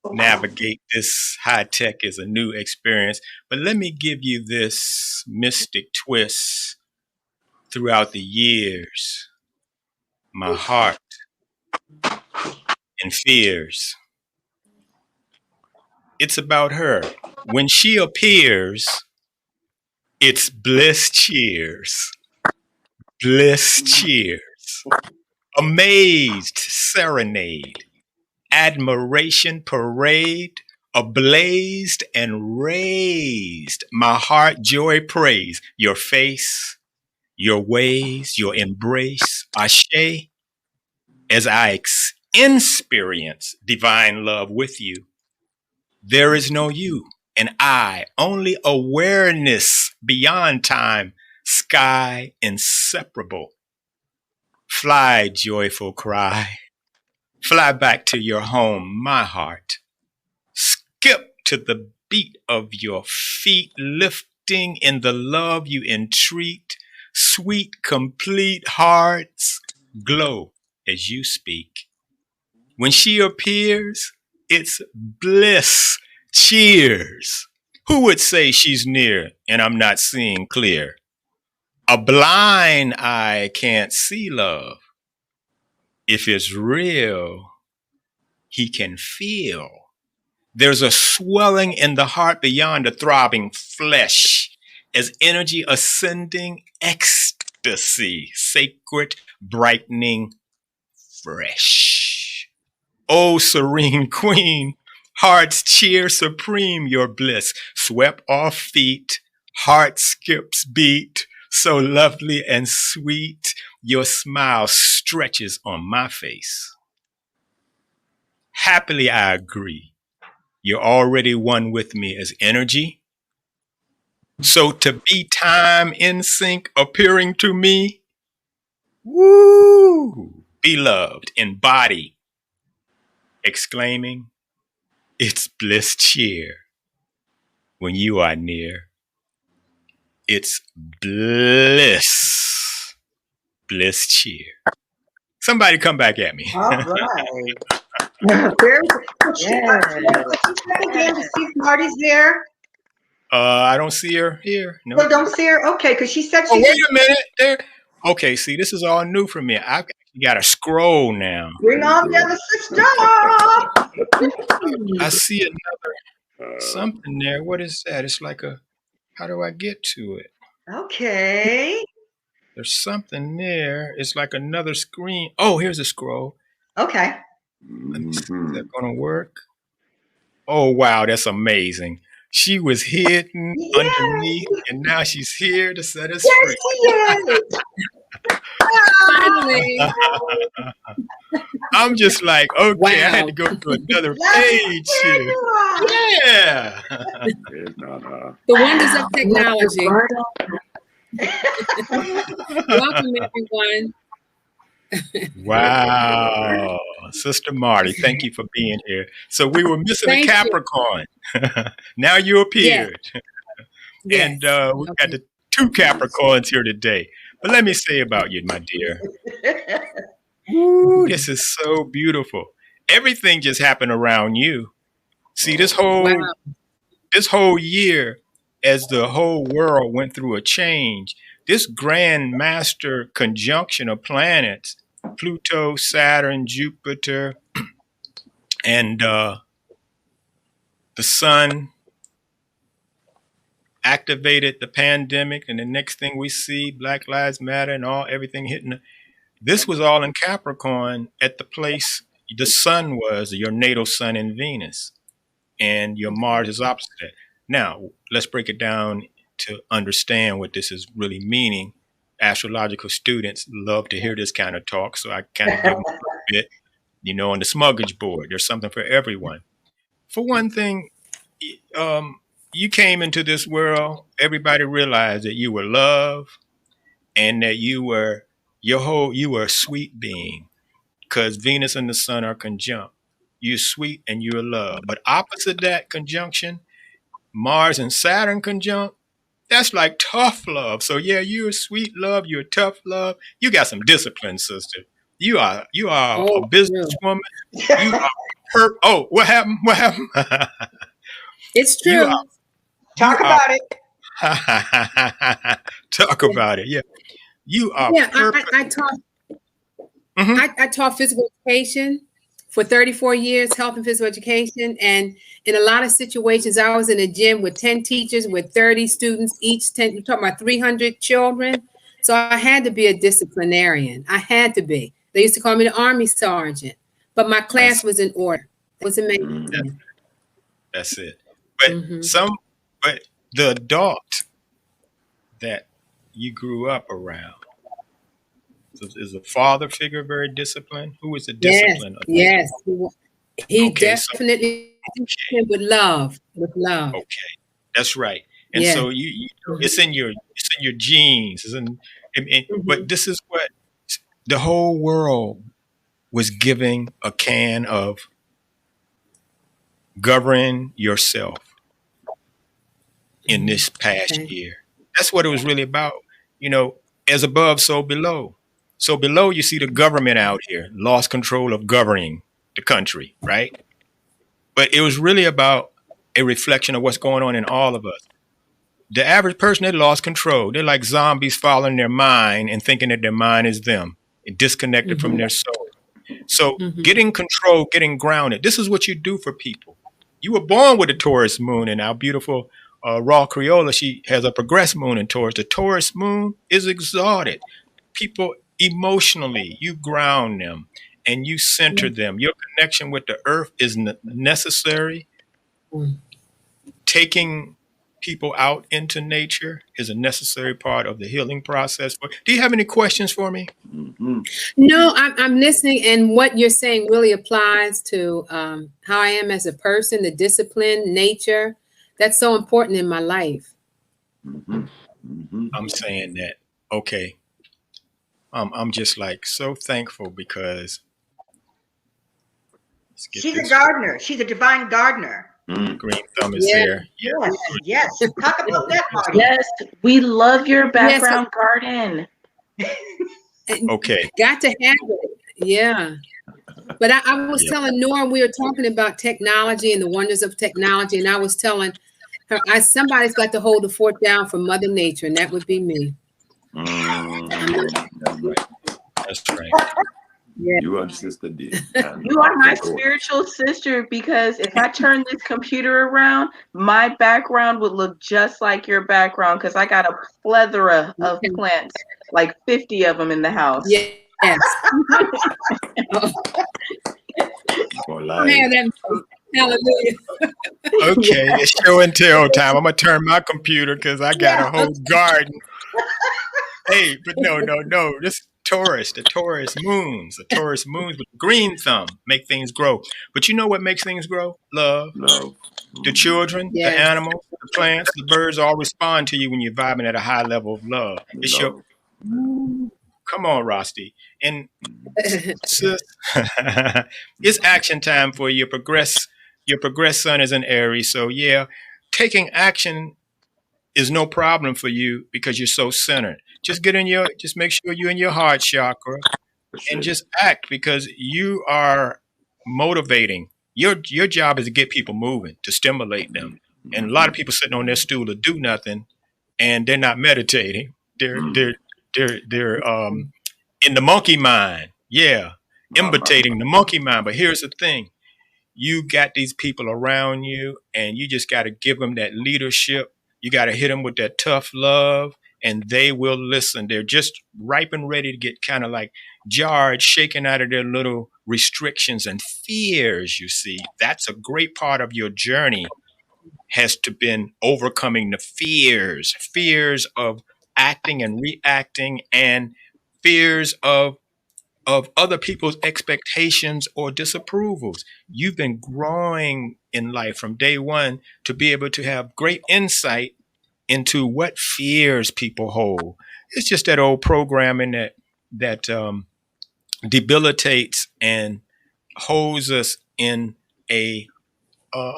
navigate this high tech is a new experience. But let me give you this mystic twist throughout the years. My heart and fears. It's about her. When she appears, it's bliss cheers. Bliss cheers. Amazed serenade. Admiration parade. Ablazed and raised. My heart joy praise. Your face, your ways, your embrace. Ashe, as I experience divine love with you. There is no you and I, only awareness beyond time, sky inseparable. Fly, joyful cry. Fly back to your home, my heart. Skip to the beat of your feet, lifting in the love you entreat. Sweet, complete hearts glow as you speak. When she appears, it's bliss. Cheers. Who would say she's near and I'm not seeing clear? A blind eye can't see love. If it's real, he can feel. There's a swelling in the heart beyond the throbbing flesh as energy ascending ecstasy, sacred, brightening, fresh. O serene queen, heart's cheer supreme, your bliss, swept off feet, heart skips beat, so lovely and sweet, your smile stretches on my face. Happily I agree, you're already one with me as energy. So to be time in sync appearing to me, woo, beloved in body, exclaiming, it's bliss cheer when you are near. It's bliss, bliss cheer. Somebody come back at me. All right. Very good. Could you check again to see if Marty's there? I don't see her here. No. Well, don't see her? Okay, because she said Oh, she wait a minute. There. Okay, see, this is all new for me. I've got to scroll now. bring on the other sister. I see another something there. What is that? It's like a, how do I get to it? Okay. There's something there. It's like another screen. Oh, here's a scroll. Okay. Let me see. Is that going to work? Oh, wow. That's amazing. She was hidden underneath, and now she's here to set us free. Finally. I'm just like, okay, Wow. I had to go to another page here. Yeah. The wonders of technology. Welcome, everyone. Wow. Sister Marty, thank you for being here. So we were missing Thank a Capricorn. Now you appeared. Yes. And we've got the two Capricorns here today. But let me say about you, my dear. Ooh, this is so beautiful. Everything just happened around you. See, this whole year, as the whole world went through a change, this grand master conjunction of planets, Pluto, Saturn, Jupiter, and the sun activated the pandemic, and the next thing we see, Black Lives Matter and everything hitting. This was all in Capricorn at the place the sun was, your natal sun in Venus, and your Mars is opposite that. Now, let's break it down to understand what this is really meaning. Astrological students love to hear this kind of talk, so I kind of give them a bit, on the smugglage board. There's something for everyone. For one thing, you came into this world, everybody realized that you were love and that you were a sweet being, because Venus and the sun are conjunct. You're sweet and you're love. But opposite that conjunction, Mars and Saturn conjunct, that's like tough love. So yeah, you're a sweet love, you're a tough love. You got some discipline, sister. You are a businesswoman. You are hurt. Oh, what happened? What happened? It's true. Talk about it. Talk about it. Yeah. You are I taught I taught physical education for 34 years, health and physical education. And in a lot of situations, I was in a gym with 10 teachers with 30 students, each 10, you're talking about 300 children. So I had to be a disciplinarian. I had to be. They used to call me the Army Sergeant, but my class was in order. It was amazing. That's it. But the adult that you grew up around, is the father figure very disciplined? Who is the discipline? Yes. He definitely with love. Okay, that's right. And so you it's in your genes. But this is what the whole world was giving a can of govern yourself in this past year. That's what it was really about. As above, so below. So below, you see the government out here lost control of governing the country, right? But it was really about a reflection of what's going on in all of us. The average person, they lost control. They're like zombies following their mind and thinking that their mind is them, disconnected from their soul. So getting control, getting grounded. This is what you do for people. You were born with a Taurus moon, and our beautiful Raw Creola, she has a progressed moon in Taurus. The Taurus moon is exalted. People emotionally, you ground them and you center them. Your connection with the earth is necessary. Taking people out into nature is a necessary part of the healing process. Do you have any questions for me? No, I'm listening, and what you're saying really applies to how I am as a person, the discipline, nature. That's so important in my life. I'm saying that. Okay. I'm just like so thankful because she's a gardener. She's a divine gardener. Green thumb is there. Yes. Talk about that, Marty. Yes, we love your background garden. Okay. Got to have it. Yeah. But I was telling Nora, we were talking about technology and the wonders of technology, and I was telling her, somebody's got to hold the fort down for Mother Nature, and that would be me. That's right. Yeah. You are Sister D. You are my spiritual sister, because if I turn this computer around, my background would look just like your background, because I got a plethora of plants, like 50 of them in the house. Yes. Hallelujah. Okay, it's show and tell time. I'm gonna turn my computer because I got a whole garden. Hey, but no. This Taurus, the Taurus moons with green thumb make things grow. But you know what makes things grow? Love. The children, the animals, the plants, the birds all respond to you when you're vibing at a high level of love. It's your come on, Rosti. And it's action time for you. Your progress sun is in Aries. So yeah, taking action is no problem for you because you're so centered. Just make sure you're in your heart chakra and just act, because you are motivating. Your job is to get people moving, to stimulate them. And a lot of people sitting on their stool to do nothing, and they're not meditating. They're in the monkey mind. Yeah. Imitating the monkey mind. But here's the thing. You got these people around you, and you just got to give them that leadership. You got to hit them with that tough love, and they will listen. They're just ripe and ready to get kind of like jarred, shaken out of their little restrictions and fears, you see. That's a great part of your journey, has to been overcoming the fears of acting and reacting, and fears of other people's expectations or disapprovals. You've been growing in life from day one to be able to have great insight into what fears people hold. It's just that old programming that debilitates and holds us in a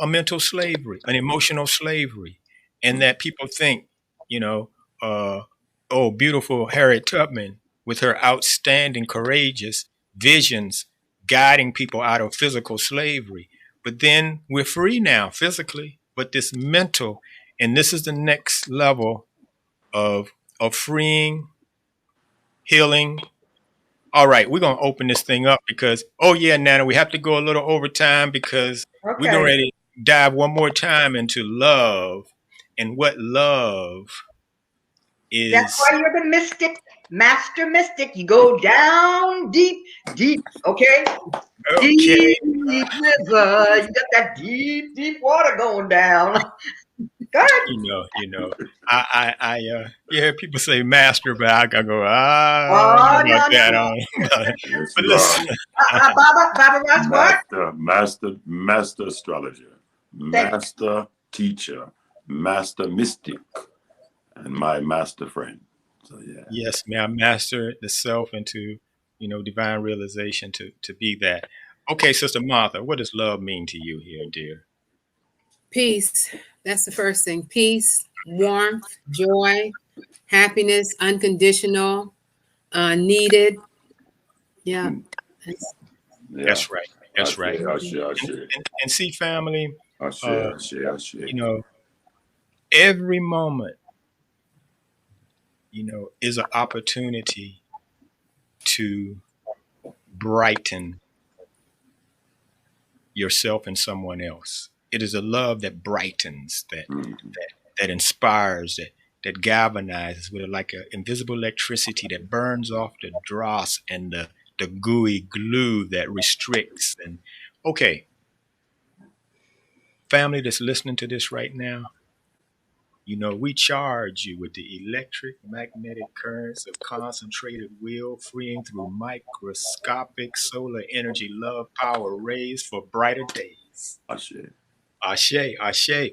mental slavery, an emotional slavery, and that people think, beautiful Harriet Tubman with her outstanding, courageous visions guiding people out of physical slavery. But then we're free now physically, but this mental, and this is the next level of freeing, healing. All right, we're going to open this thing up because, Nana, we have to go a little over time because we're going to dive one more time into love and what love is. That's why you're the mystic, master mystic. You go down deep, okay? Deep river. You got that deep water going down. Go ahead. You know. I hear people say master, but I go, but listen. Baba Ross, what? Master astrologer, master teacher, master mystic, and my master friend. So yeah. Yes, may I master the self into, divine realization to be that. Okay, Sister Martha, what does love mean to you here, dear? Peace. That's the first thing. Peace, warmth, joy, happiness, unconditional, needed. Yeah. That's right. That's right. And see, family, every moment, is an opportunity to brighten yourself and someone else. It is a love that brightens, that inspires, that galvanizes with like an invisible electricity that burns off the dross and the gooey glue that restricts. And okay, family that's listening to this right now, you know, we charge you with the electric magnetic currents of concentrated will, freeing through microscopic solar energy, love, power, rays for brighter days. Ashe. Ashe, ashe.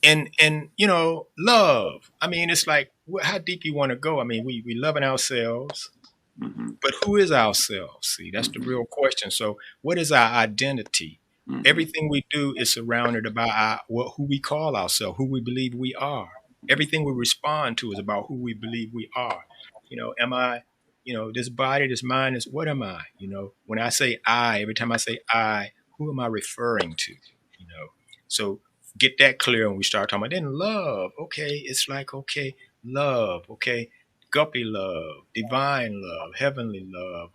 And you know, love. I mean, it's like how deep you want to go. I mean, we loving ourselves, but who is ourselves? See, that's the real question. So, what is our identity? Everything we do is surrounded about who we call ourselves, who we believe we are. Everything we respond to is about who we believe we are. You know, am I? You know, this body, this mind is what am I? You know, when I say I, every time I say I, who am I referring to? You know, so get that clear when we start talking about then love. Okay, it's like okay, love. Okay, guppy love, divine love, heavenly love,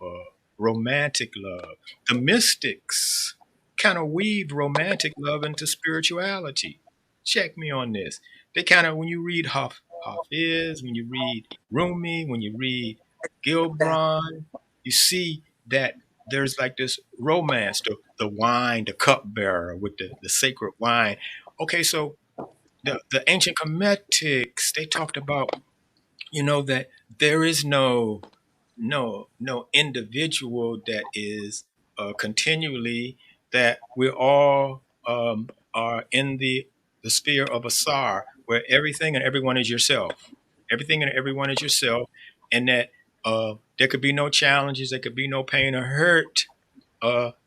romantic love. The mystics kind of weave romantic love into spirituality. Check me on this. They kind of, when you read Hafiz, when you read Rumi, when you read Gilbran, you see that there's like this romance, the wine, the cupbearer with the sacred wine. Okay, so the ancient Cometics, they talked about, you know, that there is no individual that is continually, that we all are in the sphere of Asar, where everything and everyone is yourself. Everything and everyone is yourself, and that there could be no challenges, there could be no pain or hurt,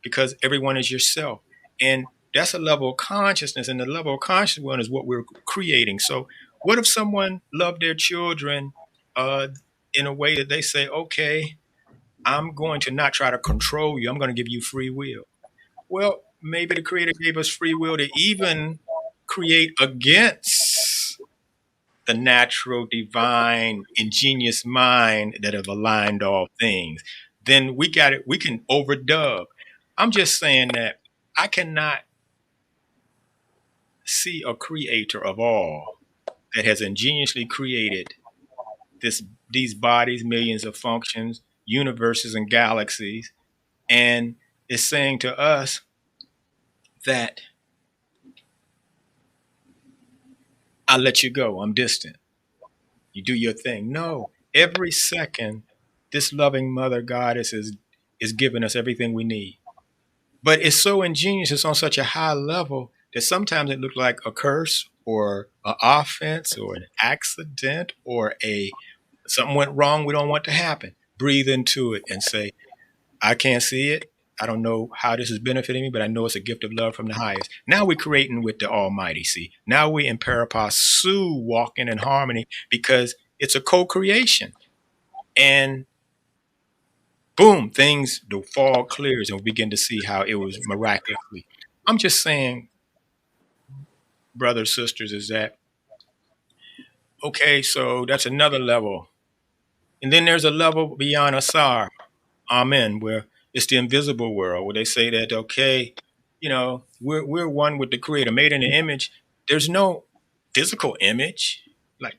because everyone is yourself. And that's a level of consciousness, and the level of consciousness one is what we're creating. So, what if someone loved their children uh, in a way that they say, okay, I'm going to not try to control you, I'm going to give you free will? Well, maybe the Creator gave us free will to even create against the natural, divine, ingenious mind that have aligned all things. Then we got it, we can overdub. I'm just saying that I cannot see a creator of all that has ingeniously created these bodies, millions of functions, universes and galaxies, and is saying to us that I let you go, I'm distant, you do your thing. No, every second, this loving mother goddess is giving us everything we need. But it's so ingenious, it's on such a high level that sometimes it looks like a curse or an offense or an accident or something went wrong we don't want to happen. Breathe into it and say, I can't see it. I don't know how this is benefiting me, but I know it's a gift of love from the highest. Now we're creating with the Almighty. See, now we're in Parapasu, walking in harmony, because it's a co-creation. And boom, the fog clears, and we begin to see how it was miraculously. I'm just saying, brothers, sisters, is that okay? So that's another level. And then there's a level beyond Asar, Amen, where it's the invisible world, where they say that, okay, you know, we're one with the Creator, made in the image. There's no physical image. Like,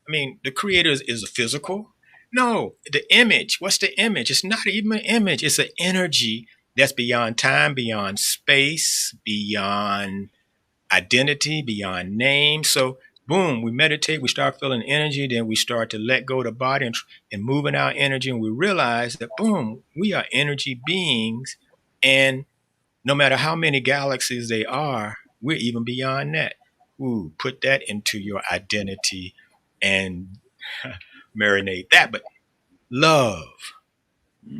I mean, the Creator is a physical. No, the image. What's the image? It's not even an image. It's an energy that's beyond time, beyond space, beyond identity, beyond name. So, boom, we meditate, we start feeling energy, then we start to let go of the body and moving our energy, and we realize that, boom, we are energy beings, and no matter how many galaxies they are, we're even beyond that. Ooh, put that into your identity and marinate that. But love,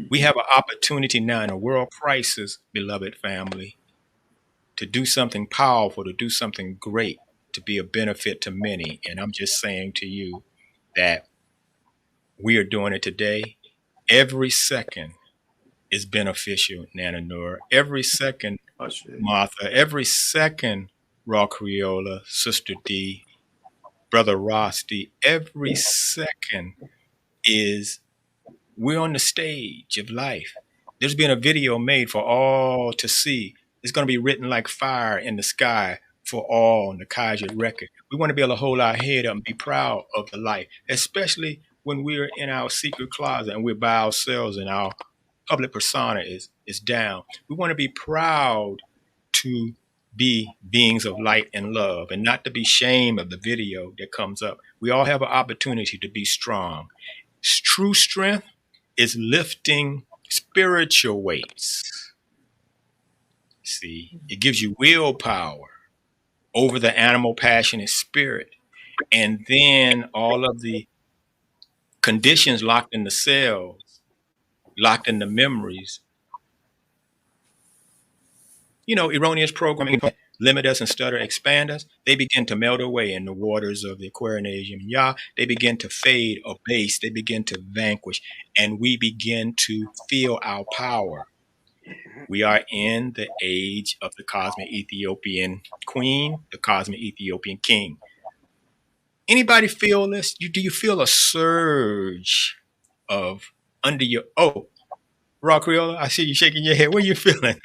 we have an opportunity now in a world crisis, beloved family, to do something powerful, to do something great, to be a benefit to many. And I'm just saying to you that we are doing it today. Every second is beneficial, Nana Noor. Every second, Ashe. Martha. Every second, Raw Creola, Sister D, Brother Rosti. Every second is we're on the stage of life. There's been a video made for all to see. It's going to be written like fire in the sky for all on the Kajit record. We want to be able to hold our head up and be proud of the light, especially when we're in our secret closet and we're by ourselves and our public persona is down. We want to be proud to be beings of light and love and not to be ashamed of the video that comes up. We all have an opportunity to be strong. True strength is lifting spiritual weights. See, it gives you willpower over the animal passionate spirit. And then all of the conditions locked in the cells, locked in the memories, erroneous programming, limit us and stutter, expand us, they begin to melt away in the waters of the Aquarian Yah. They begin to fade, abase, they begin to vanquish, and we begin to feel our power. We are in the age of the cosmic Ethiopian queen, the cosmic Ethiopian king. Anybody feel this? Do you feel a surge of under your, Raw Creola, I see you shaking your head. What are you feeling?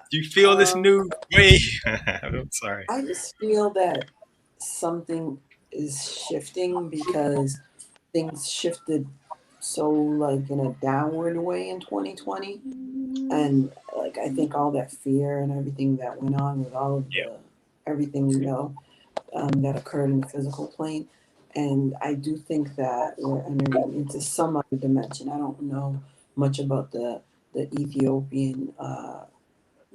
Do you feel this new wave? I'm sorry. I just feel that something is shifting because things shifted so like in a downward way in 2020, and like I think all that fear and everything that went on with all of the everything we know that occurred in the physical plane, and I do think that we're entering into some other dimension. I don't know much about the Ethiopian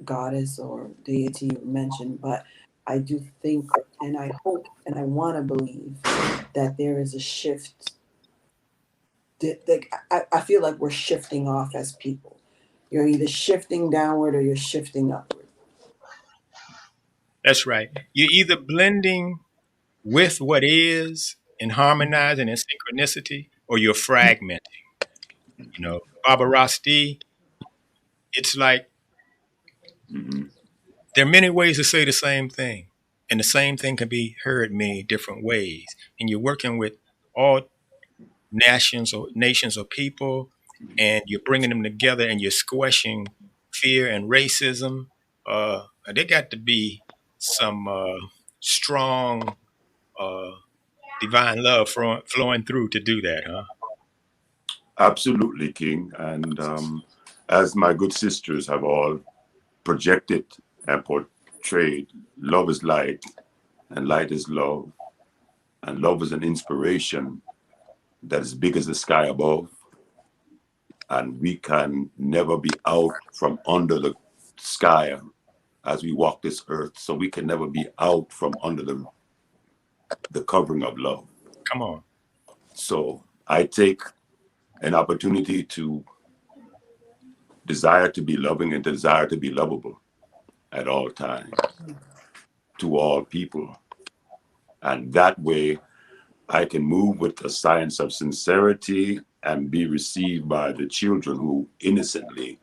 goddess or deity you mentioned, but I do think and I hope and I want to believe that there is a shift. I feel like we're shifting off as people. You're either shifting downward or you're shifting upward. That's right. You're either blending with what is and harmonizing in synchronicity, or you're fragmenting. Baba Rasti, it's like there are many ways to say the same thing, and the same thing can be heard many different ways. And you're working with all nations or people, and you're bringing them together, and you're squashing fear and racism. There got to be some strong divine love flowing through to do that, huh? Absolutely, King. And as my good sisters have all projected and portrayed, love is light, and light is love, and love is an inspiration that is big as the sky above, and we can never be out from under the sky as we walk this earth, so we can never be out from under the covering of love. Come on. So I take an opportunity to desire to be loving and desire to be lovable at all times to all people. And that way I can move with the science of sincerity and be received by the children who innocently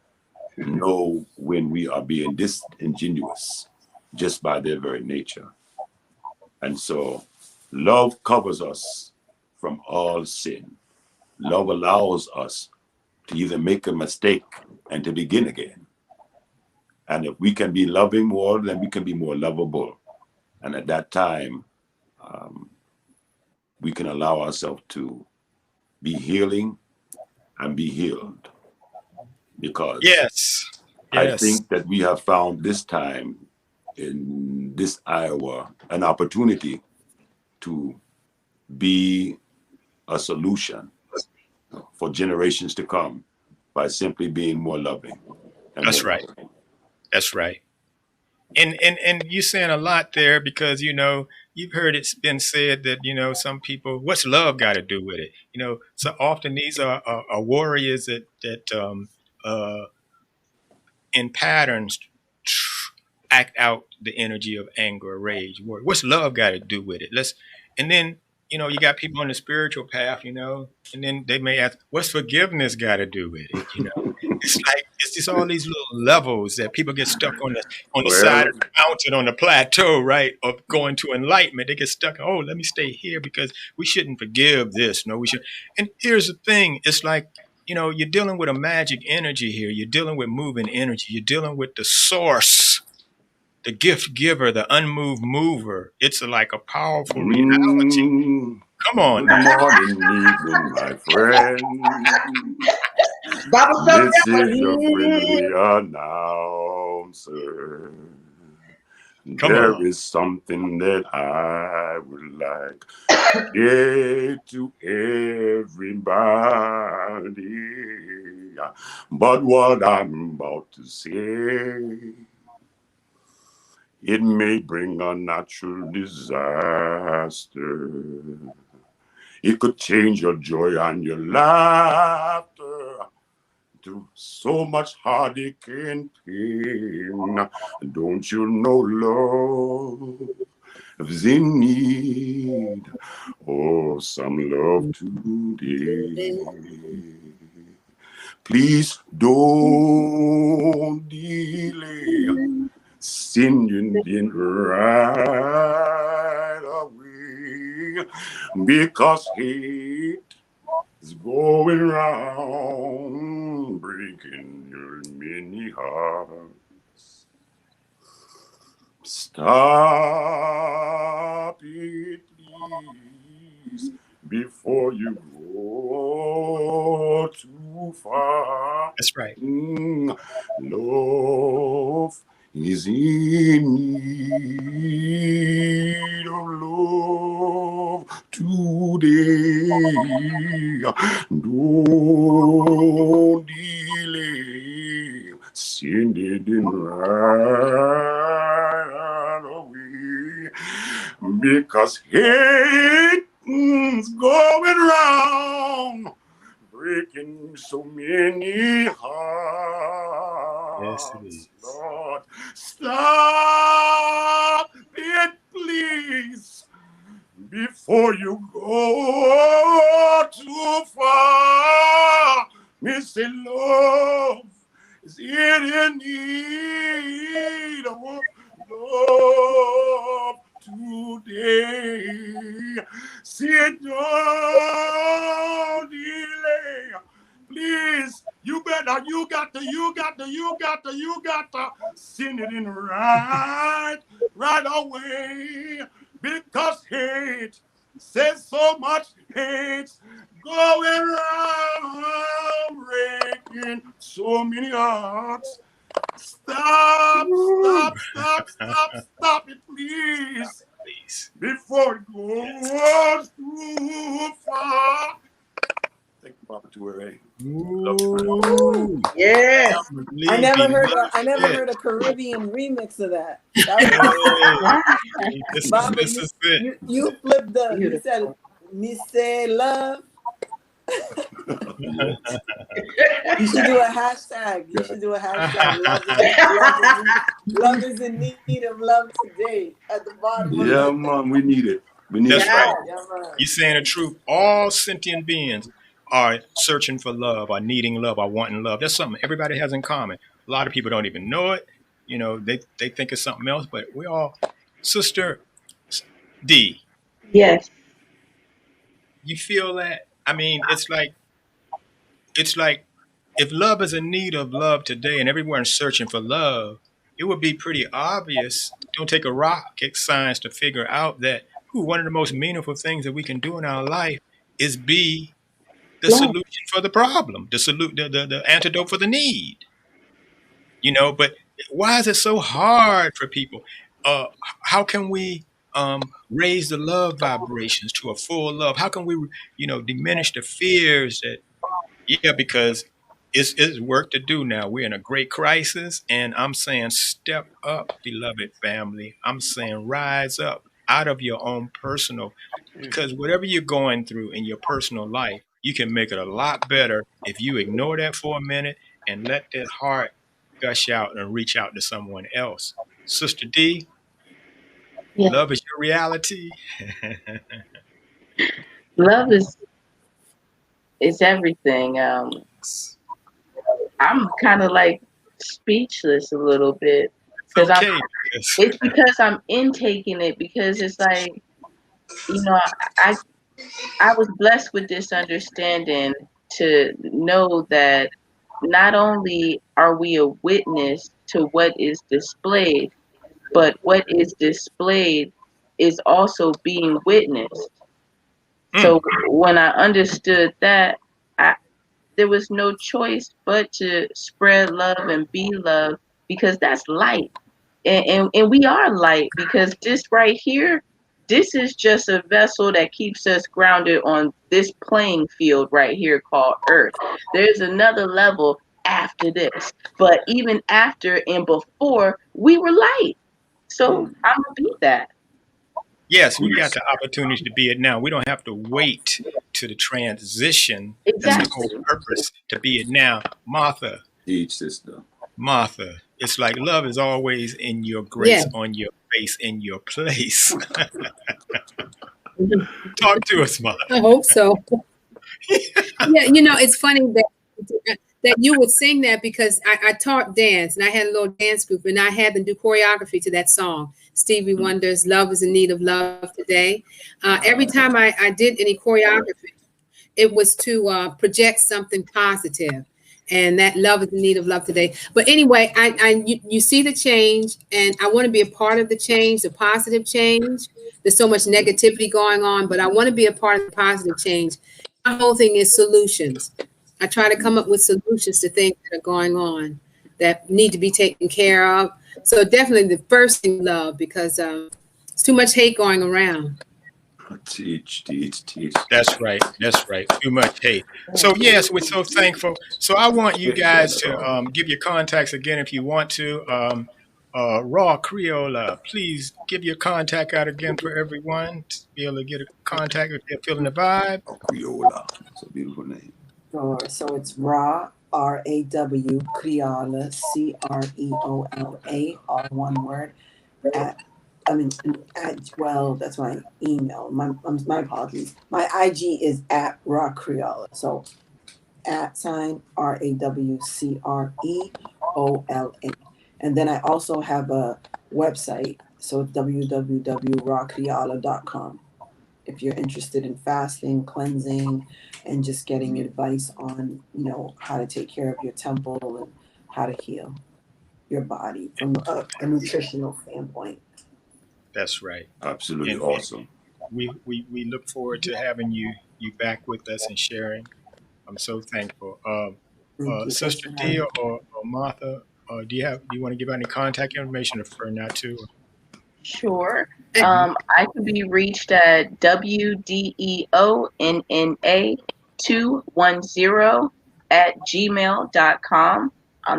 know when we are being disingenuous just by their very nature. And so love covers us from all sin. Love allows us to either make a mistake and to begin again. And if we can be loving more, then we can be more lovable. And at that time, we can allow ourselves to be healing and be healed. Because I think that we have found this time in this Iowa an opportunity to be a solution for generations to come by simply being more loving. That's right. Loving. That's right. And you're saying a lot there because, you've heard it's been said that, some people, what's love got to do with it? So often these are warriors that in patterns act out the energy of anger or rage. What's love got to do with it? And then, you got people on the spiritual path, and then they may ask, what's forgiveness got to do with it? It's just all these little levels that people get stuck on the side of the mountain, on the plateau, right, of going to enlightenment. They get stuck. Oh, let me stay here because we shouldn't forgive this. No, we should. And here's the thing. It's like, you're dealing with a magic energy here. You're dealing with moving energy. You're dealing with the source, the gift giver, the unmoved mover. It's like a powerful reality. Come on Good now. morning, evening, my friend. Baba This is your Sunday. friendly announcer. Come There on. is something that I would like to say to everybody. But what I'm about to say, it may bring a natural disaster. It could change your joy and your laughter to so much heartache and pain. Don't you know love is in need? Oh, some love today. Please don't delay. Singing in right away because hate is going round, breaking your many hearts. Stop it, please, before you go too far. That's right. Love is in need of love today. Don't delay. Send it in right away. Because hate's going round, breaking so many Yes, it hearts. is. Lord, stop it, please, before you go too far. Missy love is in need of love today. Sit down, delay. Please, you got to send it in right away. Because hate says so much hate going around, breaking so many hearts. Stop it, please, Please. before it goes too far. Thank you, Papa Toure. Ooh. Yes. I never heard It. a Caribbean remix of that. Hey, Baba, this is it. you flipped you Beautiful. said me say love. Yes. You should do a hashtag. You should do a hashtag. Love is in need of love today. At the bottom of Yeah, man, we need it. We need That's it. right. yeah, man. You're saying the truth. All sentient beings are searching for love, are needing love, are wanting love. That's something everybody has in common. A lot of people don't even know it. They think it's something else, but we all, Sister D, Yes. you feel that? I mean, it's like if love is in need of love today and everyone's searching for love, it would be pretty obvious. Don't take a rocket science to figure out that one of the most meaningful things that we can do in our life is be the Love. solution for the problem, the antidote for the need. But why is it so hard for people? Uh, how can we raise the love vibrations to a full love? How can we, diminish the fears that, yeah, because it's work to do now. We're in a great crisis, and I'm saying step up, beloved family. I'm saying rise up out of your own personal, because whatever you're going through in your personal life, you can make it a lot better if you ignore that for a minute and let that heart gush out and reach out to someone else. Sister D, Yeah. love is your reality. Love is everything. I'm kind of like speechless a little bit because Okay. it's because I'm intaking it because it's like, I was blessed with this understanding to know that not only are we a witness to what is displayed, but what is displayed is also being witnessed. So when I understood that, there was no choice but to spread love and be love, because that's light. And we are light, because this right here, this is just a vessel that keeps us grounded on this playing field right here called Earth. There's another level after this, but even after and before, we were light. So I'm gonna be that. Yes, we got the opportunity to be it now. We don't have to wait to the transition. That's the whole Exactly. purpose, to be it now. Martha, Each sister. Martha, it's like love is always in your Yeah. grace, on your face, in your place. Talk to us, Martha. I hope so. Yeah, it's funny that you would sing that, because I taught dance, and I had a little dance group, and I had them do choreography to that song, Stevie Wonder's "Love Is in Need of Love Today." Every time I did any choreography, it was to project something positive, and that love is in need of love today. But anyway, you see the change, and I want to be a part of the change, the positive change. There's so much negativity going on, but I want to be a part of the positive change. My whole thing is solutions. I try to come up with solutions to things that are going on that need to be taken care of. So definitely the first thing, love, because it's too much hate going around. Teach. That's right. That's right. Too much hate. So yes, we're so thankful. So I want you guys to give your contacts again if you want to. Raw Creola, please give your contact out again for everyone to be able to get a contact if they're feeling the vibe. Creola. It's a beautiful name. Sure. So it's Raw, RAW, Creola, CREOLA, all one word. Well, that's my email. My apologies. My IG is at Raw Creola. So @ RAWCREOLA. And then I also have a website. So it's www.rawcreola.com. If you're interested in fasting, cleansing, and just getting advice on, how to take care of your temple and how to heal your body from a nutritional standpoint. That's right. Absolutely And awesome. we look forward to having you back with us and sharing. I'm so thankful. Thank you. Sister Dia or Martha, do you want to give out any contact information, or prefer not to? Sure. I can be reached at WDEONNA210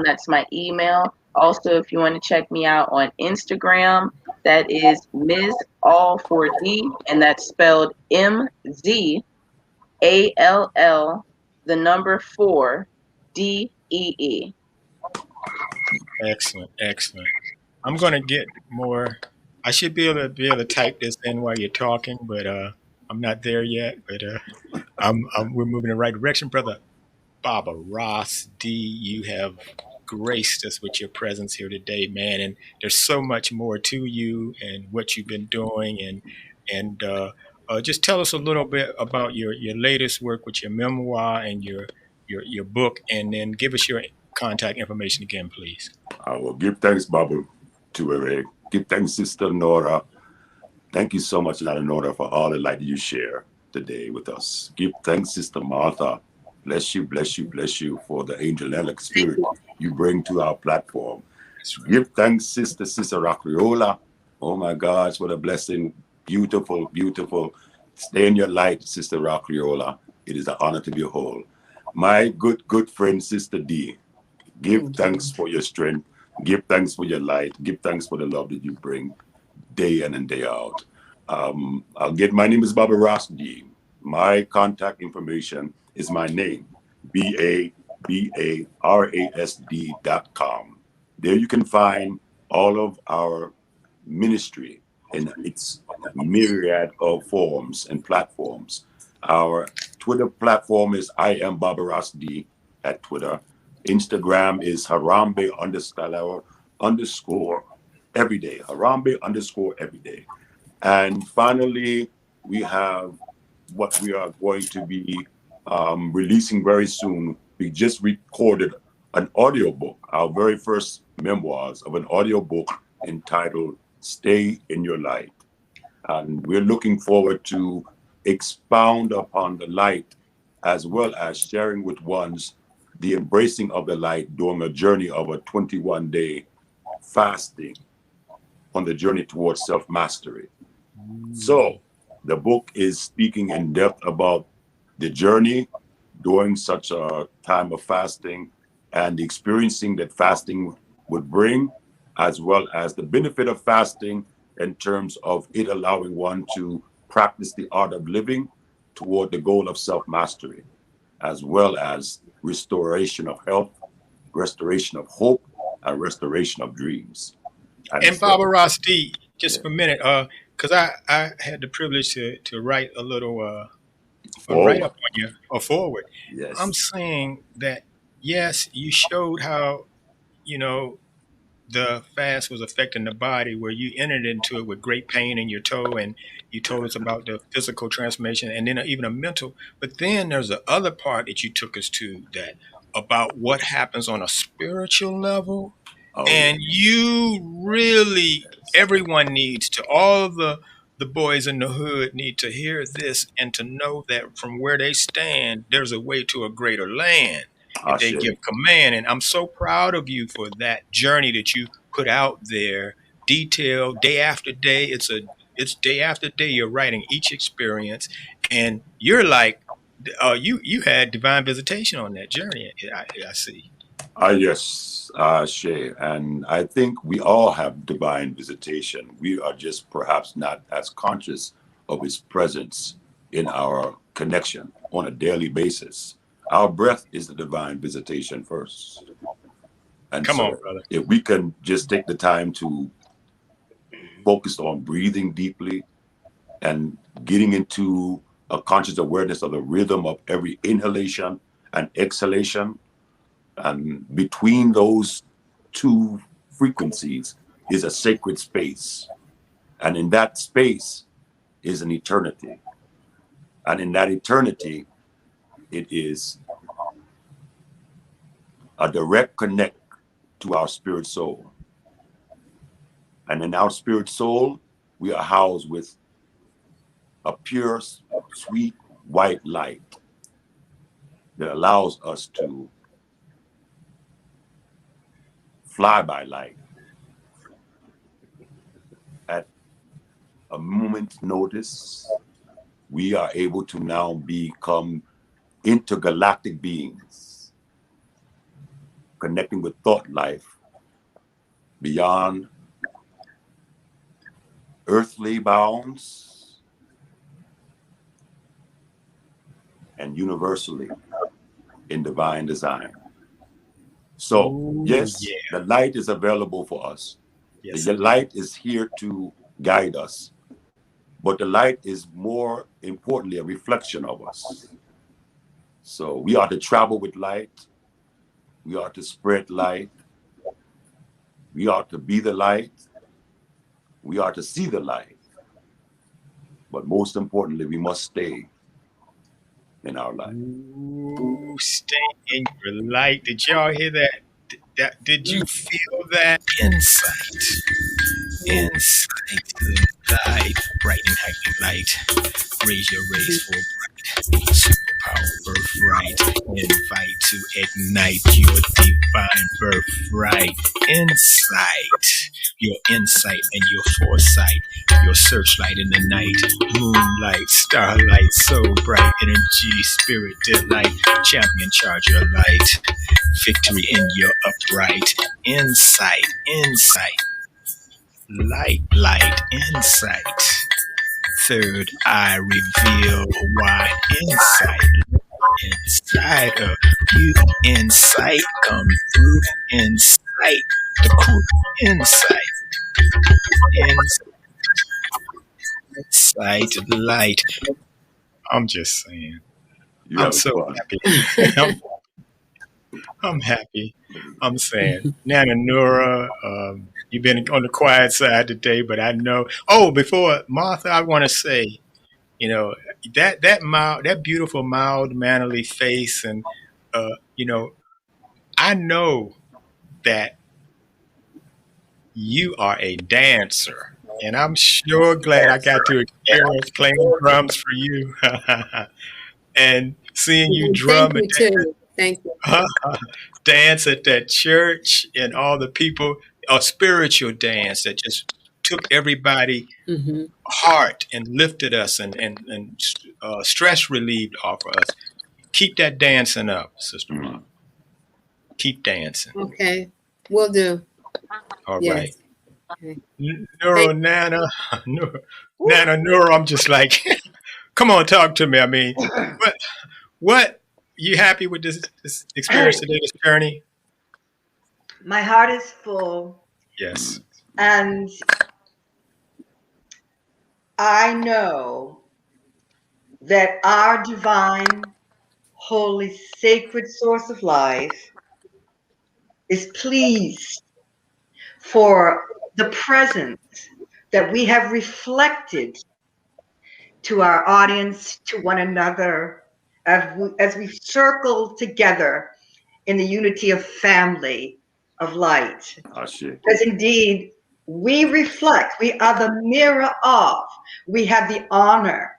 That's my email. Also, if you want to check me out on Instagram, that is Ms. All4D, and that's spelled MZALL, the number 4DEE. Excellent, excellent. I'm going to get more. I should be able to type this in while you're talking, but I'm not there yet. But we're moving in the right direction, brother. Baba Ross D, you have graced us with your presence here today, man. And there's so much more to you and what you've been doing, and just tell us a little bit about your latest work with your memoir and your book, and then give us your contact information again, please. I will give thanks, Baba, to Eric. Give thanks, Sister Nora. Thank you so much, Lana Nora, for all the light you share today with us. Give thanks, Sister Martha. Bless you, bless you, bless you for the angelic spirit you bring to our platform. Give thanks, Sister Racriola. Oh my gosh, what a blessing. Beautiful, beautiful. Stay in your light, Sister Racriola. It is an honor to be whole. My good friend, Sister D. Give thanks for your strength. Give thanks for your light. Give thanks for the love that you bring day in and day out. My name is Baba Rasdi. My contact information is my name, BABARASD.com. There you can find all of our ministry in its myriad of forms and platforms. Our Twitter platform is I am Baba Rasdi at Twitter. Instagram is Harambe__ every day. Harambe_ every day. And finally, we have what we are going to be releasing very soon. We just recorded an audiobook, our very first memoirs of an audiobook entitled Stay in Your Light. And we're looking forward to expound upon the light as well as sharing with ones the embracing of the light during a journey of a 21-day fasting on the journey towards self-mastery. So the book is speaking in depth about the journey during such a time of fasting and the experiencing that fasting would bring, as well as the benefit of fasting in terms of it allowing one to practice the art of living toward the goal of self-mastery, as well as restoration of health, restoration of hope, and restoration of dreams. And Baba Rosti, just for a minute, because I had the privilege to write a little a write up on you or forward. Yes. I'm saying that yes, you showed how, you know, the fast was affecting the body, where you entered into it with great pain in your toe, and you told us about the physical transformation and then even a mental. But then there's the other part that you took us to, that about what happens on a spiritual level. And you really, everyone needs to, all of the boys in the hood need to hear this and to know that from where they stand, there's a way to a greater land if they give command. And I'm so proud of you for that journey that you put out there, detailed day after day. It's day after day. You're writing each experience, and you're like, you had divine visitation on that journey. I see. Yes, Shay, and I think we all have divine visitation. We are just perhaps not as conscious of His presence in our connection on a daily basis. Our breath is the divine visitation first. And Come so on, brother. if we can just take the time to focus on breathing deeply and getting into a conscious awareness of the rhythm of every inhalation and exhalation, and between those two frequencies is a sacred space. And in that space is an eternity. And in that eternity, it is a direct connect to our spirit soul. And in our spirit soul, we are housed with a pure, sweet, white light that allows us to fly by light at a moment's notice. We are able to now become intergalactic beings, connecting with thought life beyond earthly bounds and universally in divine design. So, yes, the light is available for us. Yes, the light is here to guide us, but the light is more importantly a reflection of us. So we are to travel with light. We are to spread light. We are to be the light. We are to see the light. But most importantly, we must stay in our light. Ooh, stay in your light. Did y'all hear that? Did you feel that insight? Insight, the light, bright and heightened light. Raise your rays for bright. Superpower birthright. Invite to ignite your divine birthright. Insight. Your insight and your foresight. Your searchlight in the night. Moonlight, starlight, so bright. Energy, spirit, delight. Champion, charge your light. Victory in your upright. Insight, insight. Light, light, insight. Third eye reveal why insight inside of you. Insight come through. Insight the crew. Insight. Insight light. I'm just saying. I'm so happy. I'm happy. I'm saying, Nana Nura, you've been on the quiet side today, but I know. Oh, before Martha, I want to say, you know, that beautiful, mild, mannerly face, and I know that you are a dancer, and I'm sure glad I got to experience playing drums for you and seeing you Thank drum and you too. Thank you. dance at that church, and all the people, a spiritual dance that just took everybody Mm-hmm. heart and lifted us and stress relieved off of us. Keep that dancing up, Sister Bob. Keep dancing. Okay, will do. All right. Yes. Okay. Neuro Thank Nana, Nana Neuro. I'm just like, come on, talk to me. I mean, what you happy with this experience today, this journey? My heart is full, Yes. and I know that our divine, holy, sacred source of life is pleased for the presence that we have reflected to our audience, to one another, as we circle together in the unity of family of light. Because indeed, we reflect, we are the mirror of, we have the honor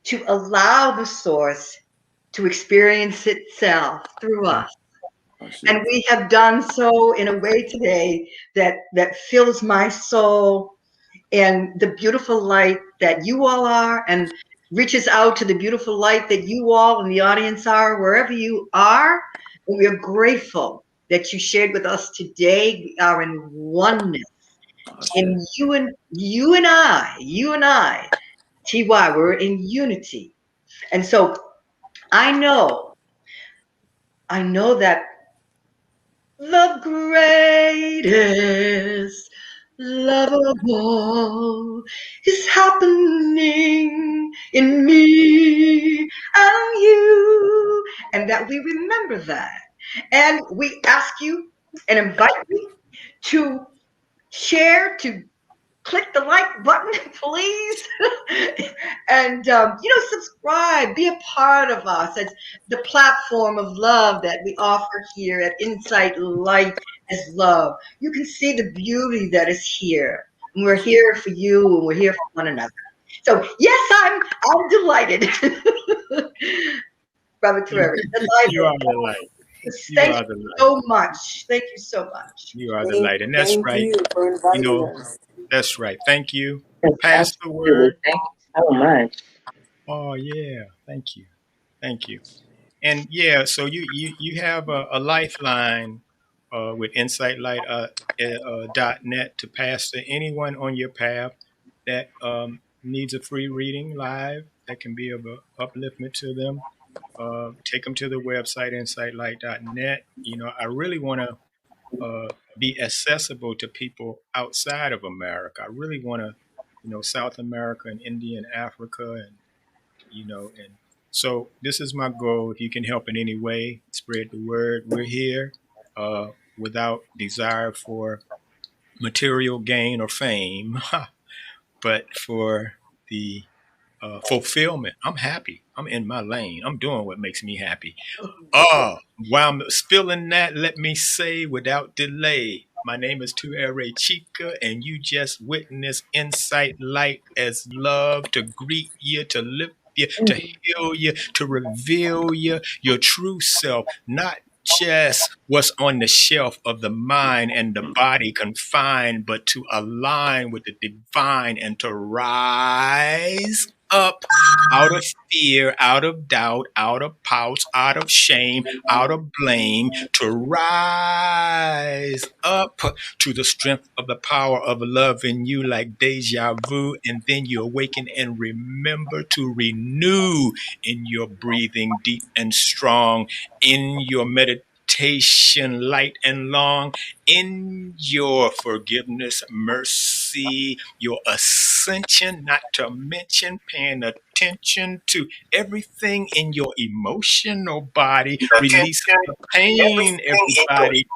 to allow the source to experience itself through us. And we have done so in a way today that fills my soul and the beautiful light that you all are, and reaches out to the beautiful light that you all in the audience are, wherever you are. And we are grateful that you shared with us today. We are in oneness. And you and I, TY, we're in unity. And so I know that the greatest love of all is happening in me and you, and that we remember that. And we ask you and invite you to share, to click the like button, please. And, subscribe, be a part of us. It's the platform of love that we offer here at Insight Light as Love. You can see the beauty that is here. And we're here for you, and we're here for one another. So, yes, I'm delighted. Brother Terry. You are the light. You Thank are you the light. so much. Thank you so much. You are the light. And that's Thank right. you for inviting us. That's right. Thank you. Yes, Pass the absolutely. word. Thank you so much. Oh yeah. Thank you. Thank you. And yeah, so you have a lifeline with insightlight.net to pass to anyone on your path that needs a free reading live that can be of upliftment to them. Take them to the website insightlight.net. I really want to be accessible to people outside of America. I really want to, South America and India and Africa, and so this is my goal. If you can help in any way, spread the word. We're here without desire for material gain or fame, but for the fulfillment. I'm happy. I'm in my lane. I'm doing what makes me happy. While I'm spilling that, let me say without delay, my name is Tuere Chica, and you just witnessed Insight Light as love to greet you, to lift you, to heal you, to reveal you, your true self, not just what's on the shelf of the mind and the body confined, but to align with the divine and to rise up out of fear, out of doubt, out of pouts, out of shame, out of blame, to rise up to the strength of the power of love in you like deja vu. And then you awaken and remember to renew in your breathing deep and strong, in your meditation light and long, in your forgiveness, mercy, your ascension, not to mention paying attention to everything in your emotional body, releasing the pain, everybody.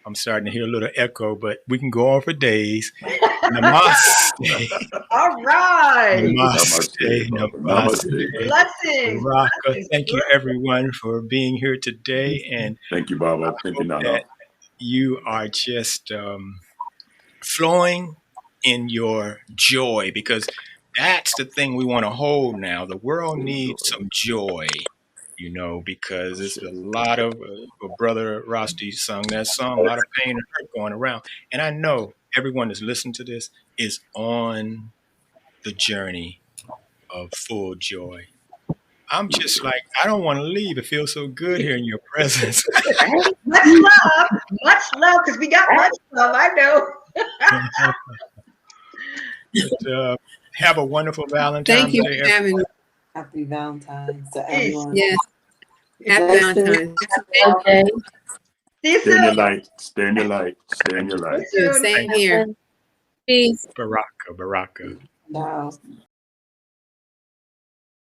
I'm starting to hear a little echo, but we can go on for days. Namaste. All right. Namaste. Namaste. Blessings. Baraka. Blessings. Thank you, everyone, for being here today. And Thank you, Baba. Thank you, Nana. that you are just flowing in your joy, because that's the thing we want to hold now. The world needs some joy, because it's a lot of Brother Rosti sung that song, a lot of pain and hurt going around. And I know everyone that's listening to this is on the journey of full joy. I'm just like, I don't want to leave. It feels so good here in your presence. Much love, because we got much love. I know. But, have a wonderful Valentine's Thank you Day. for having me. Happy Valentine's to everyone. Yes. Happy Valentine's. Okay. See you Stay in your soon. light. Stay in your light. Stay in your light. See you soon. Same here. Peace. Baraka. Now.